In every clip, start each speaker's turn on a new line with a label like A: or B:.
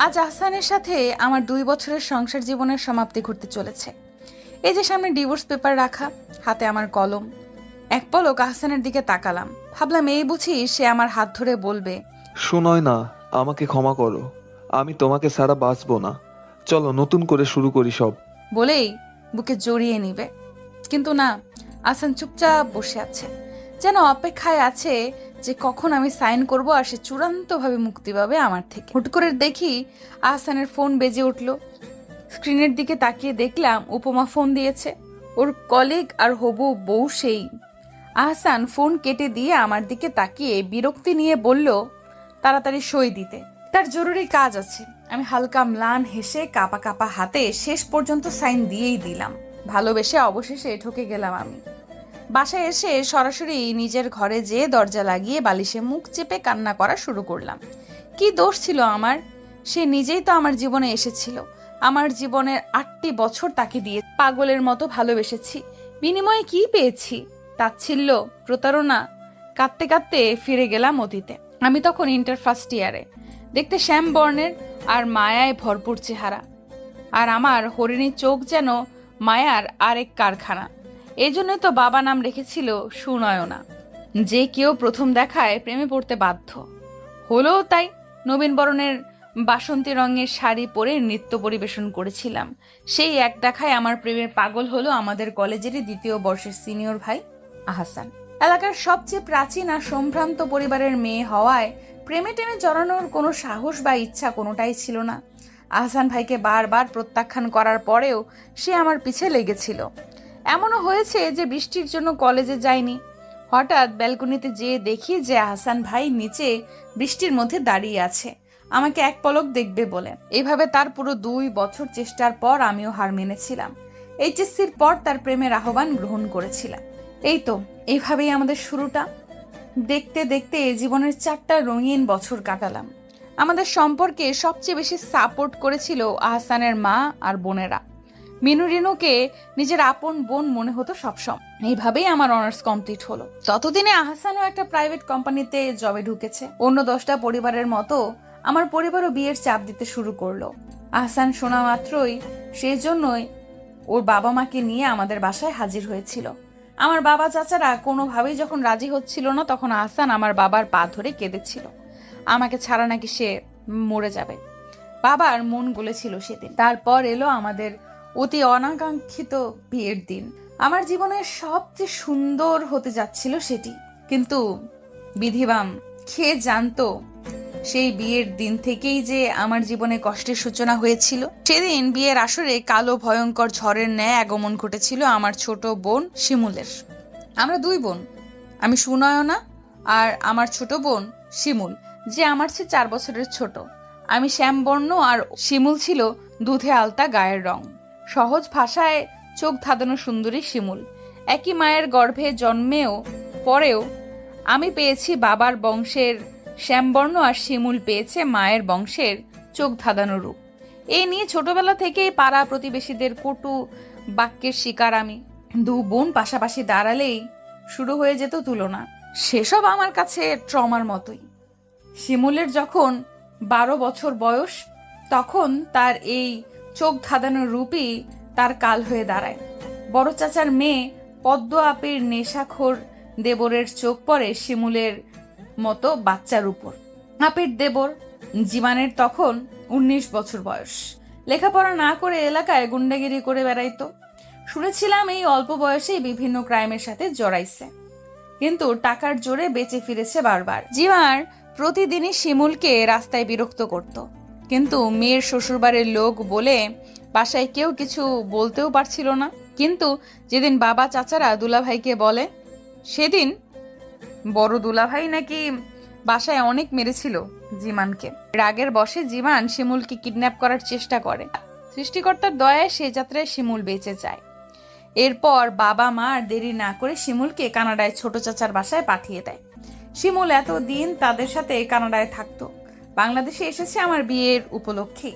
A: আজ আহসানের সাথে আমার 2 বছরের সংসার জীবনের সমাপ্তি ঘটতে চলেছে। এই যে সামনে ডিভোর্স পেপার রাখা, হাতে আমার কলম। এক পলক আহসানের দিকে তাকালাম, ভাবলাম এই বুঝি সে আমার হাত ধরে বলবে,
B: শুনোই না, আমাকে ক্ষমা করো, আমি তোমাকে ছাড়া বাঁচবো না, চলো নতুন করে শুরু করি সব।
A: বলেই বুকে জড়িয়ে নিবে। কিন্তু না, আহসান চুপচাপ বসে আছে, যেন অপেক্ষায় আছে যে কখন আমি সাইন করব আর সে চূড়ান্তভাবে মুক্তি পাবে আমার থেকে। হুট করে দেখি আহসানের ফোন বেজে উঠল। স্ক্রিনের দিকে তাকিয়ে দেখলাম উপমা ফোন দিয়েছে, ওর কলিগ আর হবু বউ সেই। আহসান ফোন কেটে দিয়ে আমার দিকে তাকিয়ে বিরক্তি নিয়ে বলল তাড়াতাড়ি সই দিতে, তার জরুরি কাজ আছে। আমি হালকা ম্লান হেসে কাপা কাপা হাতে শেষ পর্যন্ত সাইন দিয়েই দিলাম। ভালোবেসে অবশেষে ঠকে গেলাম আমি। বাসায় এসে সরাসরি নিজের ঘরে যেয়ে দরজা লাগিয়ে বালিশে মুখ চেপে কান্না করা শুরু করলাম। কি দোষ ছিল আমার? সে নিজেই তো আমার জীবনে এসেছিল। আমার জীবনের 8টি বছর তাকে দিয়ে পাগলের মতো ভালোবেসেছি। বিনিময়ে কি পেয়েছি? তাচ্ছিল্য, প্রতারণা। কাঁদতে কাঁদতে ফিরে গেলাম অতীতে। আমি তখন ইন্টার ফার্স্ট ইয়ারে, দেখতে শ্যাম বর্ণের আর মায়ায় ভরপুর চেহারা, আর আমার হরিণী চোখ যেন মায়ার আরেক কারখানা। এই জন্যই তো বাবা নাম রেখেছিল সুনয়না। যে কেউ প্রথম দেখায় প্রেমে পড়তে বাধ্য। হলো তাই। নবীন বরণের বাসন্তী রঙের শাড়ি পরে নৃত্য পরিবেশন করেছিলাম। সেই এক দেখায় আমার প্রেমের পাগল হলো আমাদের কলেজেরই 2য় বর্ষের সিনিয়র ভাই আহসান। এলাকার সবচেয়ে প্রাচীন আর সম্ভ্রান্ত পরিবারের মেয়ে হওয়ায় প্রেমে টেমে জড়ানোর কোনো সাহস বা ইচ্ছা কোনোটাই ছিল না। আহসান ভাইকে বারবার প্রত্যাখ্যান করার পরেও সে আমার পিছে লেগেছিল। এমনও হয়েছে যে বৃষ্টির জন্য কলেজে যায়নি। হঠাৎ ব্যালকনিতে যেয়ে দেখি যে আহসান ভাই নিচে বৃষ্টির মধ্যে দাঁড়িয়ে আছে, আমাকে এক পলক দেখবে বলে। এইভাবে তার পুরো 2 বছর চেষ্টার পর আমিও হার মেনেছিলাম। এইচএসসির পর তার প্রেমের আহ্বান গ্রহণ করেছিলাম। এই তো, এইভাবেই আমাদের শুরুটা। দেখতে দেখতে জীবনের 4টা রঙিন বছর কাটালাম। আমাদের সম্পর্কে সবচেয়ে বেশি সাপোর্ট করেছিল আহসানের মা আর বোনেরা। মিনু রিনুকে নিজের আপন বোন মনে হতো সবসময়। এইভাবেই আমার অনার্স কমপ্লিট হলো। ততদিনে আহসানও একটা প্রাইভেট কোম্পানিতে জবে ঢুকেছে। অন্য 10টা পরিবারের মতো আমার পরিবারও বিয়ের চাপ দিতে শুরু করলো। আহসান শোনা মাত্রই সেই জন্যই ওর বাবা মাকে নিয়ে আমাদের বাসায় হাজির হয়েছিল। আমার বাবা চাচারা কোনোভাবেই যখন রাজি হচ্ছিল না, তখন আহসান আমার বাবার পা ধরে কেঁদেছিল। আমাকে ছাড়া নাকি সে মরে যাবে। বাবার মন গলেছিল সেদিন। তারপর এলো আমাদের অতি অনাকাঙ্ক্ষিত বিয়ের দিন। আমার জীবনের সবচেয়ে সুন্দর হতে যাচ্ছিল সেটি। কিন্তু বিধিবাম খেয়ে জানতো সেই বিয়ের দিন থেকেই যে আমার জীবনে কষ্টের সূচনা হয়েছিল। সেদিন বিয়ের আসরে কালো ভয়ঙ্কর ঝড়ের ন্যায় আগমন ঘটেছিল আমার ছোট বোন শিমুলের। আমরা 2 বোন, আমি সুনয়না আর আমার ছোট বোন শিমুল, যে আমার চেয়ে 4 বছরের ছোট। আমি শ্যামবর্ণ আর শিমুল ছিল দুধে আলতা গায়ের রং। সহজ ভাষায় চোখ ধাঁধানো সুন্দরী শিমুল। একই মায়ের গর্ভে জন্মেও পরেও আমি পেয়েছি বাবার বংশের শ্যামবর্ণ আর শিমুল পেয়েছে মায়ের বংশের চোখ ধাঁধানো রূপ। এই নিয়ে ছোটবেলা থেকেই পাড়া প্রতিবেশীদের কটু বাক্যের শিকার আমি। 2 বোন পাশাপাশি দাঁড়ালেই শুরু হয়ে যেত তুলনা। সেসব আমার কাছে ট্রমার মতোই। শিমুলের যখন 12 বছর বয়স, তখন তার এই চোখ ধাঁধানো রূপই তার কাল হয়ে দাঁড়ায়। বড় চাচার মেয়ে পদ্ম আপির নেশাখোর দেবরের চোখ পড়ে শিমুলের মতো বাচ্চার উপর। আপির দেবর জীবনের তখন 19 বছর বয়স। লেখাপড়া না করে এলাকায় গুন্ডাগিরি করে বেড়াইতো। শুনেছিলাম এই অল্প বয়সেই বিভিন্ন ক্রাইমের সাথে জড়াইছে, কিন্তু টাকার জোরে বেঁচে ফিরেছে বারবার। জীবন প্রতিদিনই শিমুলকে রাস্তায় বিরক্ত করত, কিন্তু মেয়ের শ্বশুরবাড়ির লোক বলে বাসায় কেউ কিছু বলতেও পারছিল না। কিন্তু যেদিন বাবা চাচারা দুলাভাইকে বলে, সেদিন বড় দুলাভাই নাকি বাসায় অনেক মেরেছিল জিমানকে। রাগের বশে জিমান শিমুলকে কিডন্যাপ করার চেষ্টা করে। সৃষ্টিকর্তার দয়ায় সে যাত্রায় শিমুল বেঁচে যায়। এরপর বাবা মা আর দেরি না করে শিমুলকে কানাডায় ছোট চাচার বাসায় পাঠিয়ে দেয়। শিমুল এতদিন তাদের সাথে কানাডায় থাকতো। বাংলাদেশে এসেছে আমার বিয়ের উপলক্ষে।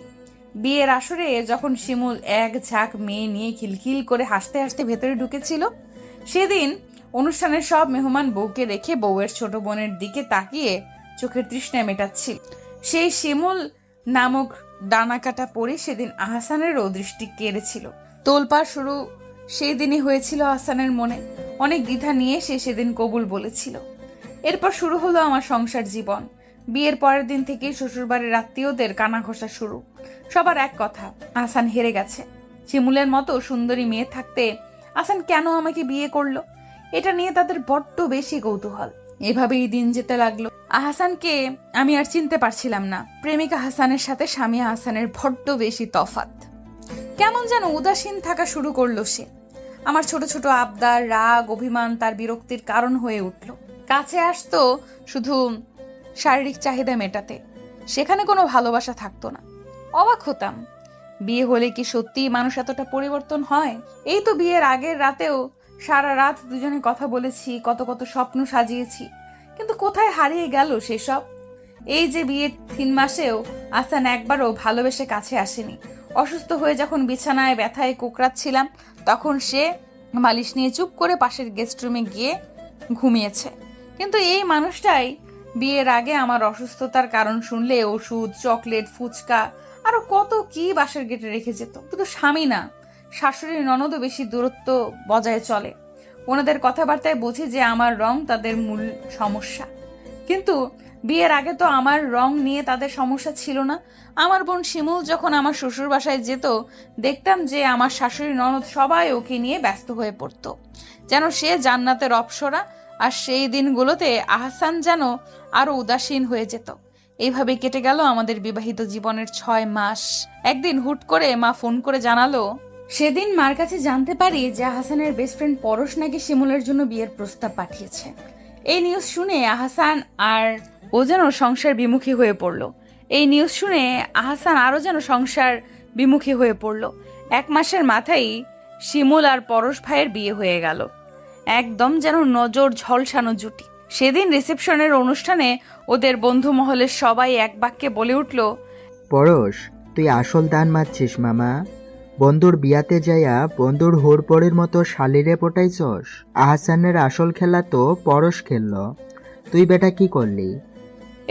A: বিয়ের আসরে যখন শিমুল এক ঝাঁক মেয়ে নিয়ে খিলখিল করে হাসতে হাসতে ভেতরে ঢুকেছিল, সেদিন অনুষ্ঠানের সব মেহমান বউকে রেখে বউয়ের ছোট বোনের দিকে তাকিয়ে চোখের তৃষ্ণায় মেটাচ্ছিল। সেই শিমুল নামক ডানাকাটা পরে সেদিন আহসানেরও দৃষ্টি কেড়েছিল। তোলপাড় শুরু সেই দিনই হয়েছিল আহসানের মনে। অনেক দ্বিধা নিয়ে সে সেদিন কবুল বলেছিল। এরপর শুরু হলো আমার সংসার জীবন। বিয়ের পরের দিন থেকেই শ্বশুরবাড়ির আত্মীয়দের কানা ঘষা শুরু। সবার এক কথা, আহসান হেরে গেছে। শিমুলের মতো সুন্দরী মেয়ে থাকতে আহসান কেন আমাকে বিয়ে করলো, এটা নিয়ে তাদের বড্ড বেশি কৌতূহল। এভাবেই দিন যেতে লাগলো। আহসানকে আমি আর চিনতে পারছিলাম না। প্রেমিকা হাসানের সাথে স্বামী আহসানের বড্ড বেশি তফাৎ। কেমন যেন উদাসীন থাকা শুরু করলো সে। আমার ছোট ছোট আবদার, রাগ, অভিমান তার বিরক্তির কারণ হয়ে উঠল। কাছে আসতো শুধু শারীরিক চাহিদা মেটাতে, সেখানে কোনো ভালোবাসা থাকতো না। অবাক হতাম, বিয়ে হলে কি সত্যিই মানুষ এতটা পরিবর্তন হয়? এই তো বিয়ের আগের রাতেও সারা রাত দুজনে কথা বলেছি, কত কত স্বপ্ন সাজিয়েছি, কিন্তু কোথায় হারিয়ে গেল সেসব? এই যে বিয়ের 3 মাসেও আহসান একবারও ভালোবেসে কাছে আসেনি। অসুস্থ হয়ে যখন বিছানায় ব্যথায় কুকরাচ্ছিলাম, তখন সে মালিশ নিয়ে চুপ করে পাশের গেস্ট রুমে গিয়ে ঘুমিয়েছে। কিন্তু এই মানুষটাই বিয়ের আগে আমার অসুস্থতার কারণ শুনলে ওষুধ, চকলেট, ফুচকা আরো কত কি বাসার গেটে রেখে যেত। শুধু স্বামী না, শাশুড়ির ননদও বেশি দূরত্ব বজায় চলে। ওনাদের কথাবার্তায় বুঝি যে আমার রং তাদের মূল সমস্যা। কিন্তু বিয়ের আগে তো আমার রং নিয়ে তাদের সমস্যা ছিল না। আমার বোন শিমুল যখন আমার শ্বশুর বাসায় যেত, দেখতাম যে আমার শাশুড়ি ননদ সবাই ওকে নিয়ে ব্যস্ত হয়ে পড়তো, যেন সে জান্নাতের অপ্সরা। আর সেই দিনগুলোতে আহসান যেন আরো উদাসীন হয়ে যেত। এইভাবে কেটে গেল আমাদের বিবাহিত জীবনের 6 মাস। একদিন হুট করে মা ফোন করে জানালো, সেদিন মার কাছে জানতে পারি যে আহসানের বেস্ট ফ্রেন্ড পরশ নাকি শিমুলের জন্য বিয়ের প্রস্তাব পাঠিয়েছে। এই নিউজ শুনে আহসান আর ও যেন সংসার বিমুখী হয়ে পড়লো। এই নিউজ শুনে আহসান আরো যেন সংসার বিমুখী হয়ে পড়লো। 1 মাসের মাথায় শিমুল আর পরশ ভাইয়ের বিয়ে হয়ে গেল। একদম যেন নজর ঝলসানো জুটি। সেদিন রিসেপশনের অনুষ্ঠানে ওদের বন্ধু মহলের সবাই এক বাক্যে বলে উঠল,
C: পরশ, তুই আসল দান মারছিস মামা। বন্ধুর বিয়াতে যাইয়া বন্ধুর হোরপরের মতো শালিরে পটাইছস। আহসানের আসল খেলা তো পরশ খেলল, তুই বেটা কি করলি?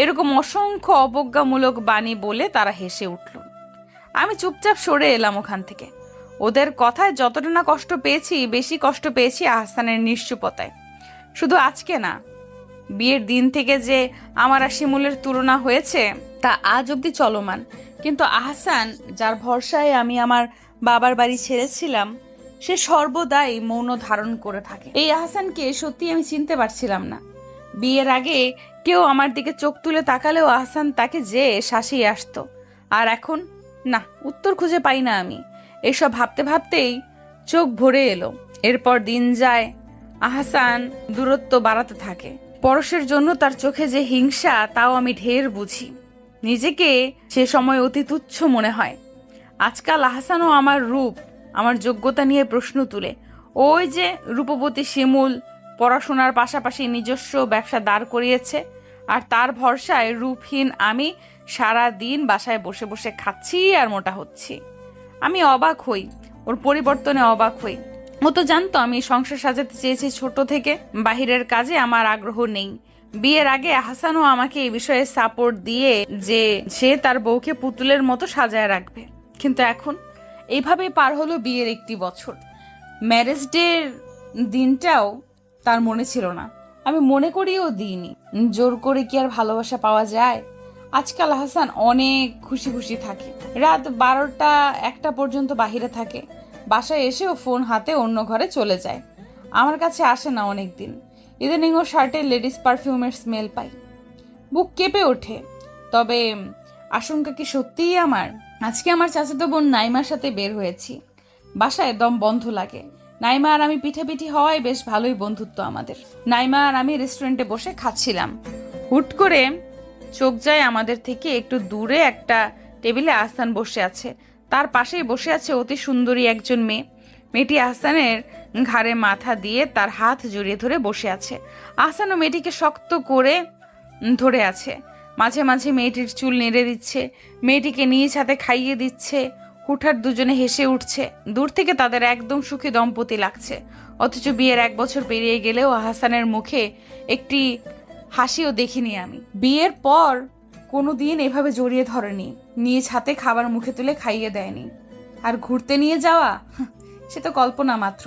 A: এরকম অসংখ্য অবজ্ঞামূলক বাণী বলে তারা হেসে উঠল। আমি চুপচাপ সরে এলাম ওখান থেকে। ওদের কথায় যতটা না কষ্ট পেয়েছি, বেশি কষ্ট পেয়েছি আহসানের নিশ্চুপতায়। শুধু আজকে না, বিয়ের দিন থেকে যে আমার আর শিমুলের তুলনা হয়েছে তা আজ অব্দি চলমান। কিন্তু আহসান, যার ভরসায় আমি আমার বাবার বাড়ি ছেড়েছিলাম, সে সর্বদাই মৌন ধারণ করে থাকে। এই আহসানকে সত্যি আমি চিনতে পারছিলাম না। বিয়ের আগে কেউ আমার দিকে চোখ তুলে তাকালেও আহসান তাকে যে শাসিয়ে আসতো, আর এখন না, উত্তর খুঁজে পাই না আমি। এসব ভাবতে ভাবতেই চোখ ভরে এলো। এরপর দিন যায়, আহসান দূরত্ব বাড়াতে থাকে। পরশের জন্য তার চোখে যে হিংসা, তাও আমি ঢের বুঝি। নিজেকে সে সময় অতি তুচ্ছ মনে হয়। আজকাল আহসানও আমার রূপ, আমার যোগ্যতা নিয়ে প্রশ্ন তুলে। ওই যে রূপবতী শিমুল পড়াশোনার পাশাপাশি নিজস্ব ব্যবসা দাঁড় করিয়েছে, আর তার ভরসায় রূপহীন আমি সারা দিন বাসায় বসে বসে খাচ্ছি আর মোটা হচ্ছি। আমি অবাক হই, ওর পরিবর্তনে অবাক হই। ও তো জানতো আমি সংসার সাজাতে চেয়েছি ছোট থেকে, বাহিরের কাজে আমার আগ্রহ নেই। বিয়ের আগে আহসানও আমাকে এই বিষয়ে সাপোর্ট দিয়ে যে সে তার বউকে পুতুলের মতো সাজায় রাখবে। কিন্তু এখন এইভাবেই পার হলো বিয়ের 1 বছর। ম্যারেজ ডের দিনটাও তার মনে ছিল না, আমি মনে করিও দিইনি। জোর করে কি আর ভালোবাসা পাওয়া যায়? আজকাল আহসান অনেক খুশি খুশি থাকে। রাত 12টা-1টা পর্যন্ত বাহিরে থাকে। বাসায় এসেও ফোন হাতে অন্য ঘরে চলে যায়। আমার কাছে আসে না অনেকদিন। ইদানিং ও শার্টে লেডিস পারফিউমের স্মেল পাই, বুক কেঁপে ওঠে। তবে আশঙ্কা কি সত্যিই আমার? আজকে আমার চাচাতো বোন নাইমার সাথে বের হয়েছি। বাসায় দম বন্ধ লাগে। নাইমা আর আমি পিঠাপিঠি হওয়ায় বেশ ভালোই বন্ধুত্ব আমাদের। নাইমা আর আমি রেস্টুরেন্টে বসে খাচ্ছিলাম। হুট করে চোখ যায় আমাদের থেকে একটু দূরে একটা টেবিলে আহসান বসে আছে। তার পাশেই বসে আছে অতি সুন্দরী একজন মেয়ে। মেয়েটি আহসানের ঘাড়ে মাথা দিয়ে তার হাত জড়িয়ে ধরে বসে আছে। আহসানও মেয়েটিকে শক্ত করে ধরে আছে। মাঝে মাঝে মেয়েটির চুল নেড়ে দিচ্ছে, মেয়েটিকে নিজ হাতে খাইয়ে দিচ্ছে। হুটহাট দুজনে হেসে উঠছে। দূর থেকে তাদের একদম সুখী দম্পতি লাগছে। অথচ বিয়ের 1 বছর পেরিয়ে গেলেও আহসানের মুখে একটি হাসিও দেখিনি আমি। বিয়ের পর কোনো দিন এভাবে জড়িয়ে ধরেনি, নিজ হাতে খাবার মুখে তুলে খাইয়ে দেয়নি। আর ঘুরতে নিয়ে যাওয়া, সে তো কল্পনা মাত্র।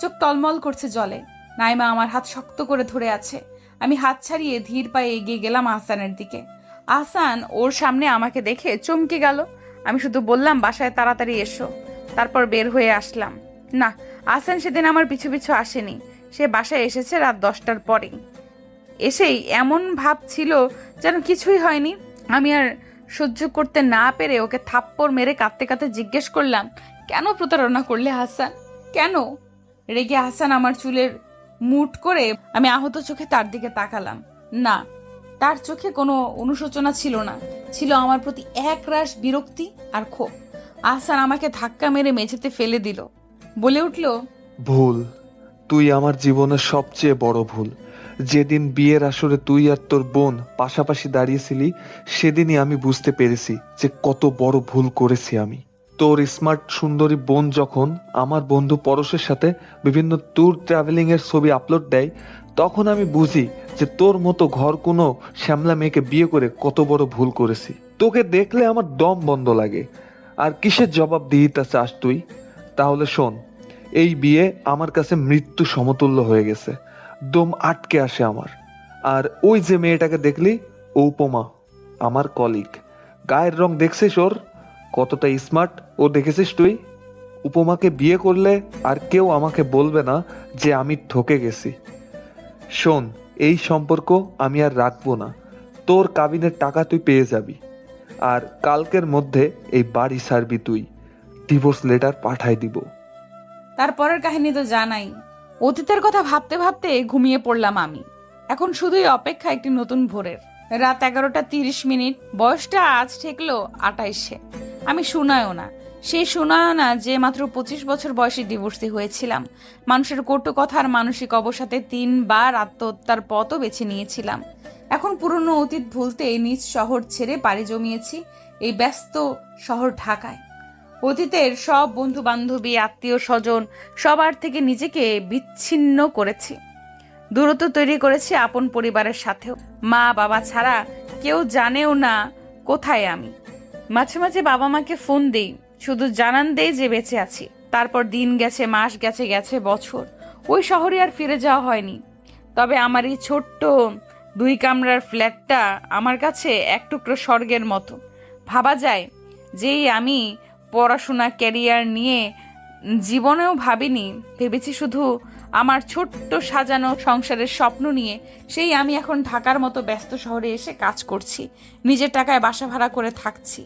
A: চোখ টলমল করছে জলে। নাইমা আমার হাত শক্ত করে ধরে আছে। আমি হাত ছাড়িয়ে ধীর পায়ে এগিয়ে গেলাম আহসানের দিকে। আহসান ওর সামনে আমাকে দেখে চমকে গেল। আমি শুধু বললাম, বাসায় তাড়াতাড়ি এসো। তারপর বের হয়ে আসলাম। না, আহসান সেদিন আমার পিছু পিছু আসেনি। সে বাসায় এসেছে রাত 10টার পরেই। এসেই এমন ভাব ছিল যেন কিছুই হয়নি। আমি আর সহ্য করতে না পেরে ওকে থাপ্পড় মেরে কাঁদতে কাঁদতে জিজ্ঞেস করলাম, কেন প্রতারণা করলে হাসান, কেন? রেগে হাসান আমার চুলের মুঠ করে। আমি আহত চোখে তার দিকে তাকালাম। না, তার চোখে কোনো অনুশোচনা ছিল না, ছিল আমার প্রতি একরাশ বিরক্তি আর ক্ষোভ। আহসান আমাকে ধাক্কা মেরে মেঝেতে ফেলে দিল, বলে উঠল,
B: ভুল, তুই আমার জীবনের সবচেয়ে বড় ভুল। যেদিন বিয়ের আসরে তুই আর তোর বোন পাশাপাশি দাঁড়িয়েছিলি, সেদিনই আমি বুঝতে পেরেছি যে কত বড় ভুল করেছি আমি। তোর স্মার্ট সুন্দরী বোন যখন আমার বন্ধু পরশের সাথে বিভিন্ন ট্যুর ট্রাভেলিং এর ছবি আপলোড দেয়, তখন আমি বুঝি যে তোর মতো ঘর কোনো শ্যামলা মেয়েকে বিয়ে করে কত বড় ভুল করেছি। তোকে দেখলে আমার দম বন্ধ লাগে। আর কিসের জবাব দিতে চাস তুই? তাহলে শোন, এই বিয়ে আমার কাছে মৃত্যু সমতুল্য হয়ে গেছে। দম আটকে আসে আমার। আর ওই যে মেয়েটাকে দেখলি, ও উপমা, আমার কলিগ। গায়ের রং দেখছিস ওর কতটা স্মার্ট, ও দেখেছিস তুই? উপমাকে বিয়ে করলে আর কেউ আমাকে বলবে না যে আমি ঠকে গেছি। শোন, এই সম্পর্ক আমি আর রাখবো না। তোর কাবিনের টাকা তুই পেয়ে যাবি, আর কালকের মধ্যে এই বাড়ি ছাড়বি তুই। ডিভোর্স লেটার পাঠাই দিব।
A: তারপরের কাহিনী তো জানাই। অতীতের কথা ভাবতে ভাবতে ঘুমিয়ে পড়লাম আমি। এখন শুধুই অপেক্ষা একটি নতুন ভোরের। রাত 11:30। বয়সটা আজ ঠেকলো 28-এ। আমি সুনয়না, সেই সুনয়না যে মাত্র 25 বছর বয়সে ডিভোর্সি হয়েছিলাম। মানুষের কটু কথার মানসিক অবসাদে 3 বার আত্মহত্যার পথও বেছে নিয়েছিলাম। এখন পুরনো অতীত ভুলতে নিজ শহর ছেড়ে পাড়ি জমিয়েছি এই ব্যস্ত শহর ঢাকায়। অতীতের সব বন্ধু বান্ধবী, আত্মীয় স্বজন, সবার থেকে নিজেকে বিচ্ছিন্ন করেছি। দূরত্ব তৈরি করেছি আপন পরিবারের সাথেও। মা বাবা ছাড়া কেউ জানেও না কোথায় আমি। মাঝে মাঝে বাবা মাকে ফোন দেই, শুধু জানান দেই যে বেঁচে আছি। তারপর দিন গেছে, মাস গেছে, গেছে বছর। ওই শহরে আর ফিরে যাওয়া হয়নি। তবে আমার এই ছোট্ট 2 কামরার ফ্ল্যাটটা আমার কাছে এক টুকরো স্বর্গের মতো। ভাবা যায়, যেই আমি পড়াশোনা ক্যারিয়ার নিয়ে জীবনেও ভাবিনি, ভেবেছি শুধু আমার ছোট্ট সাজানো সংসারের স্বপ্ন নিয়ে, সেই আমি এখন ঢাকার মতো ব্যস্ত শহরে এসে কাজ করছি, নিজের টাকায় বাসা ভাড়া করে থাকছি।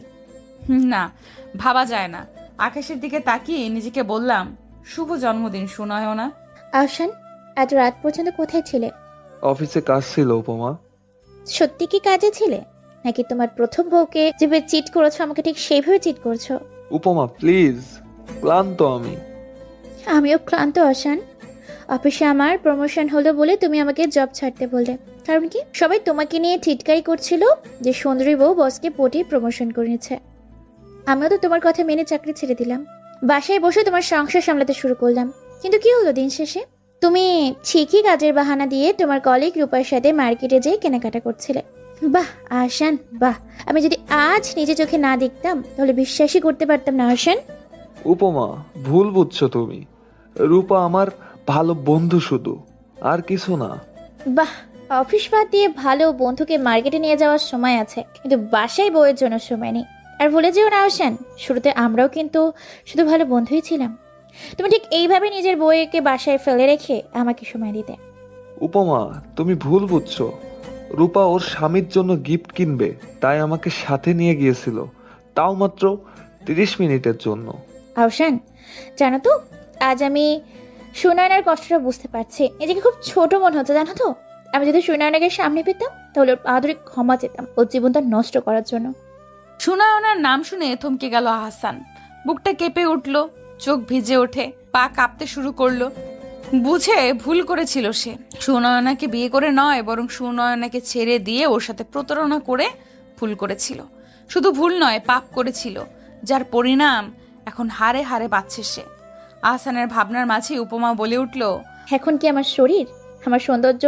A: না, ভাবা যায় না। আকাশের দিকে তাকিয়ে নিজেকে বললাম, শুভ জন্মদিন সুনয়না।
D: আহসান, এত রাত পর্যন্ত কোথায় ছিলে?
B: অফিসে কাজ ছিল উপমা।
D: সত্যি কি কাজে ছিলে, নাকি তোমার প্রথম বউকে যেভাবে চিট করেছো আমাকে ঠিক সেইভাবে চিট করছো?
B: উপমা প্লিজ, ক্লান্ত আমি।
D: আমিও ক্লান্ত আহসান। অফিসে আমার প্রমোশন হলো বলে তুমি আমাকে জব ছাড়তে বললে। কারণ কি? সবাই তোমাকে নিয়ে টিটকারি করছিল যে সুন্দরী বউ বসকে পটিয়ে প্রমোশন করেছে। আমিও তো তোমার কথা মেনে চাকরি ছেড়ে দিলাম। বাসায় বসে তোমার সংসার সামলাতে শুরু করলাম। কিন্তু কি হলো দিন শেষে? তুমি ঠিকই কাজের বাহানা দিয়ে তোমার কলিগ রূপার সাথে মার্কেটে যেয়ে কেনাকাটা করছিলে। বাহ আহসান, বাহ! আমি যদি আজ নিজে চোখে না দেখতাম তাহলে বিশ্বাসই করতে পারতাম না আহসান।
B: উপমা, ভুল বুঝছো তুমি। রূপা আমার ভালো বন্ধু শুধু, আর কিছু না।
D: বাহ, অফিস বাদ দিয়ে ভালো বন্ধুকে মার্কেটে নিয়ে যাওয়ার সময় আছে, কিন্তু বাসায় বউয়ের জন্য সময় নেই। আর ভুলে যেও না আহসান, শুরুতে আমরাও কিন্তু শুধু ভালো বন্ধুই ছিলাম। তুমি ঠিক এইভাবে নিজের বউকে বাসায় ফেলে রেখে আমাকে সময় দিতে।
B: উপমা, তুমি ভুল বুঝছো। রূপা ওর স্বামীর জন্য গিফট কিনবে, তাই আমাকে সাথে নিয়ে গিয়েছিল, তাও মাত্র 30 মিনিটের জন্য।
D: আহসান, জানো তো, আজ আমি সুনয়নার কষ্টটা বুঝতে পারছি। নিজেকে খুব ছোট মনে হচ্ছে, জানো তো। আমি যদি সুনয়নাকে সামনে পেতাম তাহলে ওর আদরে ক্ষমা চেতাম ওর জীবনটা নষ্ট করার জন্য।
A: সুনয়নার নাম শুনে থমকে গেল আহসান। বুকটা কেঁপে উঠল, চোখ ভিজে ওঠে, পা কাঁপতে শুরু করলো। বুঝে ভুল করেছিল সে। সুনয়নাকে বিয়ে করে নয়, বরং সুনয়নাকে ছেড়ে দিয়ে ওর সাথে প্রতারণা করে ভুল করেছিল। শুধু ভুল নয়, পাপ করেছিল, যার পরিণাম এখন হারে হারে পাচ্ছে সে। আহসানের ভাবনার মাঝে উপমা বলে উঠল,
D: এখন কি আমার শরীর আমার সৌন্দর্য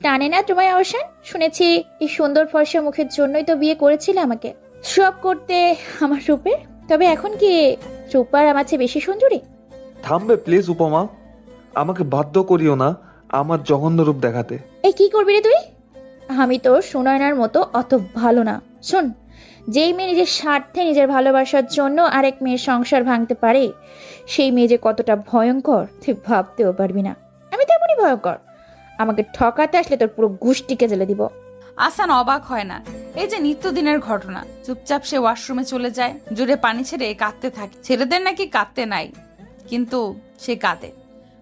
D: টানে না তোমায় আহসান? শুনেছি এই সুন্দর ফর্সা মুখের জন্যই তো বিয়ে করেছিলে আমাকে, সব করতে আমার রূপের। তবে এখন কি রূপার আমার চেয়ে বেশি সুন্দরী?
B: থামবে প্লিজ উপমা, আমাকে বাধ্য করিও না আমার জঘন্য রূপ দেখাতে।
D: এই কি করবি রে তুই? আমি তো সুনয়নার মতো অত ভালো না। শোন, যেই মেয়ে নিজের স্বার্থে নিজের ভালোবাসার জন্য আরেক মেয়ের সংসার ভাঙতে পারে, সেই মেয়ে যে কতটা ভয়ঙ্কর তুই ভাবতেও পারবি না। আমি তেমনই ভয়ঙ্কর। আমাকে ঠকাতে আসলে তোর পুরো গুষ্টিকে জ্বেলে দিব।
A: আসান অবাক হয় না। এই যে নিত্যদিনের ঘটনা। চুপচাপ সে ওয়াশরুমে চলে যায়, জোরে পানি ছেড়ে কাঁদতে থাকে। ছেলেদের নাকি কাঁদতে নাই, কিন্তু সে কাঁদে,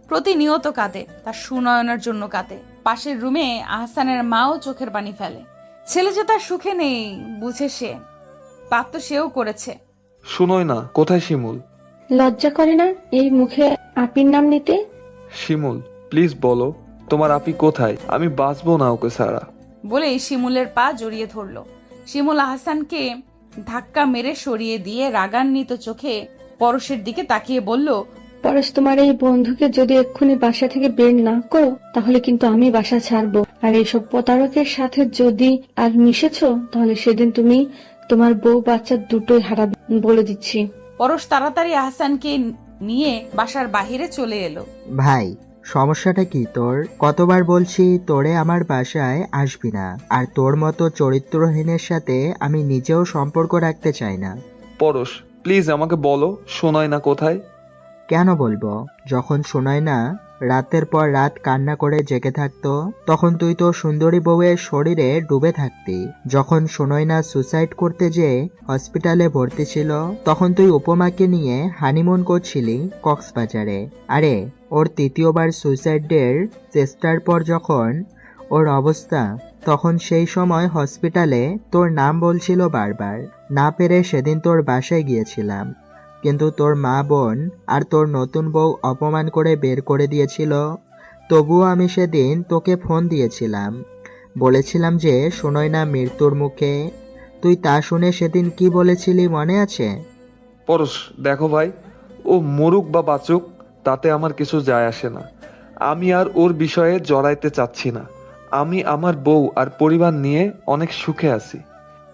A: প্রতিনিয়ত কাঁদে, তার সুনয়নের জন্য কাঁদে। পাশের রুমে আহসানের মাও চোখের পানি ফেলে। ছেলে যে তার সুখে নেই বুঝে সে, পাপ তো সেও করেছে।
B: শুনোই না, কোথায় শিমুল?
E: লজ্জা করে না এই মুখে আপির নাম নিতে?
B: শিমুল প্লিজ বলো, তোমার আপি কোথায়? আমি বাঁচবো না ওকে ছাড়া।
A: বলেই শিমুলের পা জড়িয়ে ধরল। শিমুল আহসানকে ধাক্কা মেরে সরিয়ে দিয়ে রাগান্বিত চোখে পরশের দিকে তাকিয়ে বলল,
E: পরশ, তোমার এই বন্ধুকে যদি এক্ষুনি বাসা থেকে বের না করো তাহলে কিন্তু আমি বাসা ছাড়বো। আর এইসব প্রতারকের সাথে যদি আর মিশেছো তাহলে সেদিন তুমি তোমার বউ বাচ্চা দুটোই হারাবে, বলে দিচ্ছি।
A: পরশ তাড়াতাড়ি আহসানকে নিয়ে বাসার বাহিরে চলে এলো।
C: ভাই, সমস্যাটা কি তোর? কতবার বলছি তোরে আমার বাসায় আসবি না। আর তোর মতো চরিত্রহীনের সাথে আমি নিজেও সম্পর্ক রাখতে চাই না।
B: পরশ প্লিজ আমাকে বলো, শোনাই না কোথায়?
C: কেন বলবো? যখন শোনায় না রাতের পর রাত কান্না করে জেগে থাকতো, তখন তুই তো সুন্দরী বউয়ের শরীরে ডুবে থাকতি। যখন শোনায় না সুসাইড করতে যেয়ে হসপিটালে ভর্তি ছিল, তখন তুই উপমাকে নিয়ে হানিমুন করছিলি কক্সবাজারে। আরে ওর তৃতীয়বার সুসাইডের চেষ্টার পর যখন ওর অবস্থা, তখন সেই সময় হসপিটালে তোর নাম বলছিল বারবার। না পেরে সেদিন তোর বাসায় গিয়েছিলাম, কিন্তু তোর মা বোন আর তোর নতুন বউ অপমান করে বের করে দিয়েছিল। তবুও আমি সেদিন তোকে ফোন দিয়েছিলাম, বলেছিলাম যে শোনোই না মৃত্যুর মুখে। তুই তা শুনে সেদিন কি বলেছিলি মনে আছে?
B: পরশ দেখো ভাই, ও মরুক বা বাঁচুক তাতে আমার কিছু যায় আসে না। আমি আর ওর বিষয়ে জড়াইতে চাচ্ছি না। আমি আমার বউ আর পরিবার নিয়ে অনেক সুখে আছি।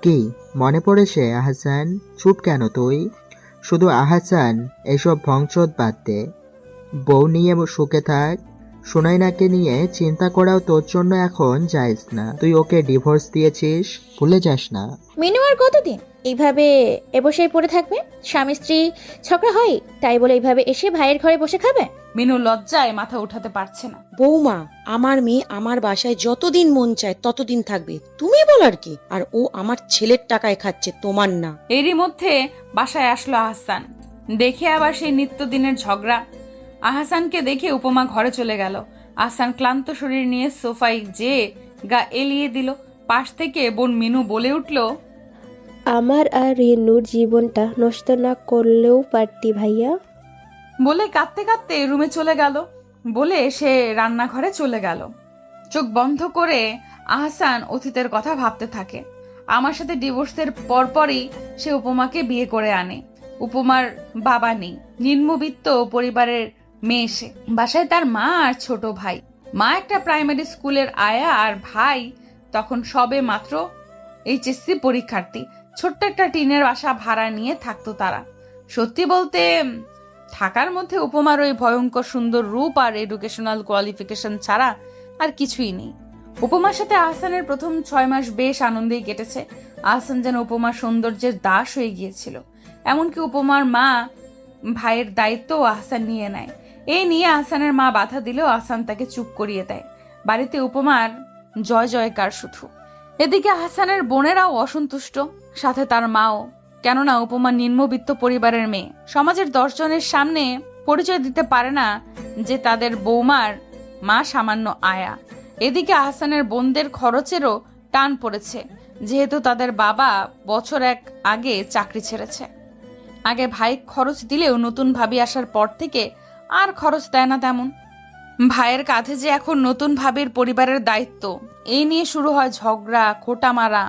C: কি মনে পড়েছে আহসান? চুপ কেন তুই? শুধু আহসান, এসব ভংচদ বাদ দে। বউ নিয়ে সুখে থাক। সুনয়নাকে নিয়ে চিন্তা করাও তোর জন্য এখন জায়েজ না। তুই ওকে ডিভোর্স দিয়েছিস, ভুলে যাস না।
D: মিনু আর কতদিন এইভাবে বসেই পড়ে থাকবে? স্বামী স্ত্রী ঝগড়া হয় তাই বলে এইভাবে এসে ভাইয়ের ঘরে বসে খাবে?
A: মিনু লজ্জায় মাথা উঠাতে পারছে না।
F: বৌমা, আমার মেয়ে আমার বাসায় যতদিন মন চায় ততদিন থাকবে, তুমি বলার কি? আর ও আমার ছেলের টাকায় খাচ্ছে, তোমার না।
A: এরই মধ্যে বাসায় আসলো আহসান। দেখে আবার সেই নিত্যদিনের ঝগড়া। আহসানকে দেখে উপমা ঘরে চলে গেল। আহসান ক্লান্ত শরীর নিয়ে সোফায় যেয়ে গা এলিয়ে দিল। পাশ থেকে বোন মিনু বলে উঠল,
G: আমার আর রেনুর জীবনটা নষ্ট না করলেও পারতি ভাইয়া।
A: বলে কাঁদতে কাঁদতে রুমে চলে গেল। বলে সে রান্নাঘরে চলে গেল। চোখ বন্ধ করে আহসান অতীতের কথা ভাবতে থাকে। আমার সাথে ডিভোর্সের পরপরই সে উপমাকে বিয়ে করে আনে। উপমার বাবা নেই, নিম্নবিত্ত পরিবারের মেয়ে সে। বাসায় তার মা আর ছোট ভাই। মা একটা প্রাইমারি স্কুলের আয়া, আর ভাই তখন সবে মাত্র এইচএসসি পরীক্ষার্থী। ছোট্ট একটা টিনের বাসা ভাড়া নিয়ে থাকতো তারা। সত্যি বলতে থাকার মধ্যে উপমার ওই ভয়ঙ্কর সুন্দর রূপ আর এডুকেশনাল কোয়ালিফিকেশন ছাড়া আর কিছুই নেই। উপমার সাথে আহসানের প্রথম 6 মাস বেশ আনন্দেই কেটেছে। আহসান যেন উপমার সৌন্দর্যের দাস হয়ে গিয়েছিল। এমনকি উপমার মা ভাইয়ের দায়িত্ব আহসান নিয়ে নেয়। এই নিয়ে আহসানের মা বাধা দিলেও আহসান তাকে চুপ করিয়ে দেয়। বাড়িতে উপমার জয় জয়কার শুধু। এদিকে আহসানের বোনেরাও অসন্তুষ্ট, সাথে তার মাও। কেননা উপমা নিম্নবিত্ত পরিবারের মেয়ে। সমাজের 10 জনের সামনে পরিচয় দিতে পারে না যে তাদের বৌমার মা সামান্য আয়া। এদিকে আহসানের বোনদের খরচেরও টান পড়েছে, যেহেতু তাদের বাবা বছর 1 আগে চাকরি ছেড়েছে। আগে ভাই খরচ দিলেও নতুন ভাবি আসার পর থেকে আর খরচ দেয় না তেমন। ভাইয়ের কাঁধে যে এখন নতুন ভাবির পরিবারের দায়িত্ব, এই নিয়ে শুরু হয় ঝগড়া, খোটা মারা।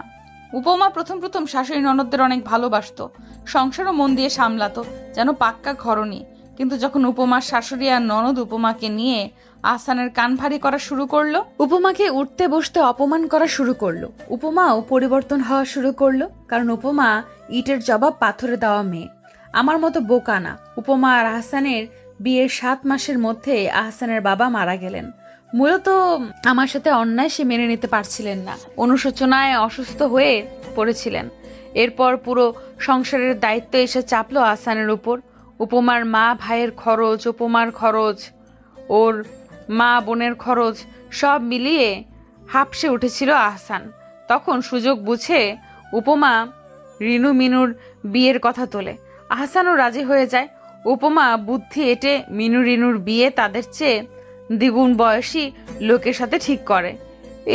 A: উপমা প্রথম প্রথম শাশুড়ি ননদদের অনেক ভালোবাসতো, সংসারও মন দিয়ে সামলাতো, যেন পাক্কা ঘরণী। কিন্তু যখন উপমার শাশুড়ি আর ননদ উপমাকে নিয়ে আহসানের কান ভারী করা শুরু করলো। উপমাকে উঠতে বসতে অপমান করা শুরু করলো। উপমাও পরিবর্তন হওয়া শুরু করলো, কারণ উপমা ইটের জবাব পাথরে দেওয়া মেয়ে, আমার মতো বোকা না। উপমা আর আহসানের বিয়ের 7 মাসের মধ্যে আহসানের বাবা মারা গেলেন। মূলত আমার সাথে অন্যায় সে মেনে নিতে পারছিলেন না, অনুশোচনায় অসুস্থ হয়ে পড়েছিলেন। এরপর পুরো সংসারের দায়িত্ব এসে চাপলো আহসানের উপর। উপমার মা ভাইয়ের খরচ, উপমার খরচ, ওর মা বোনের খরচ সব মিলিয়ে হাঁপসে উঠেছিল আহসান। তখন সুযোগ বুঝে উপমা রিনু মিনুর বিয়ের কথা তোলে। আহসানও রাজি হয়ে যায়। উপমা বুদ্ধি এঁটে মিনু রিনুর বিয়ে তাদের চেয়ে দ্বিগুণ বয়সী লোকের সাথে ঠিক করে।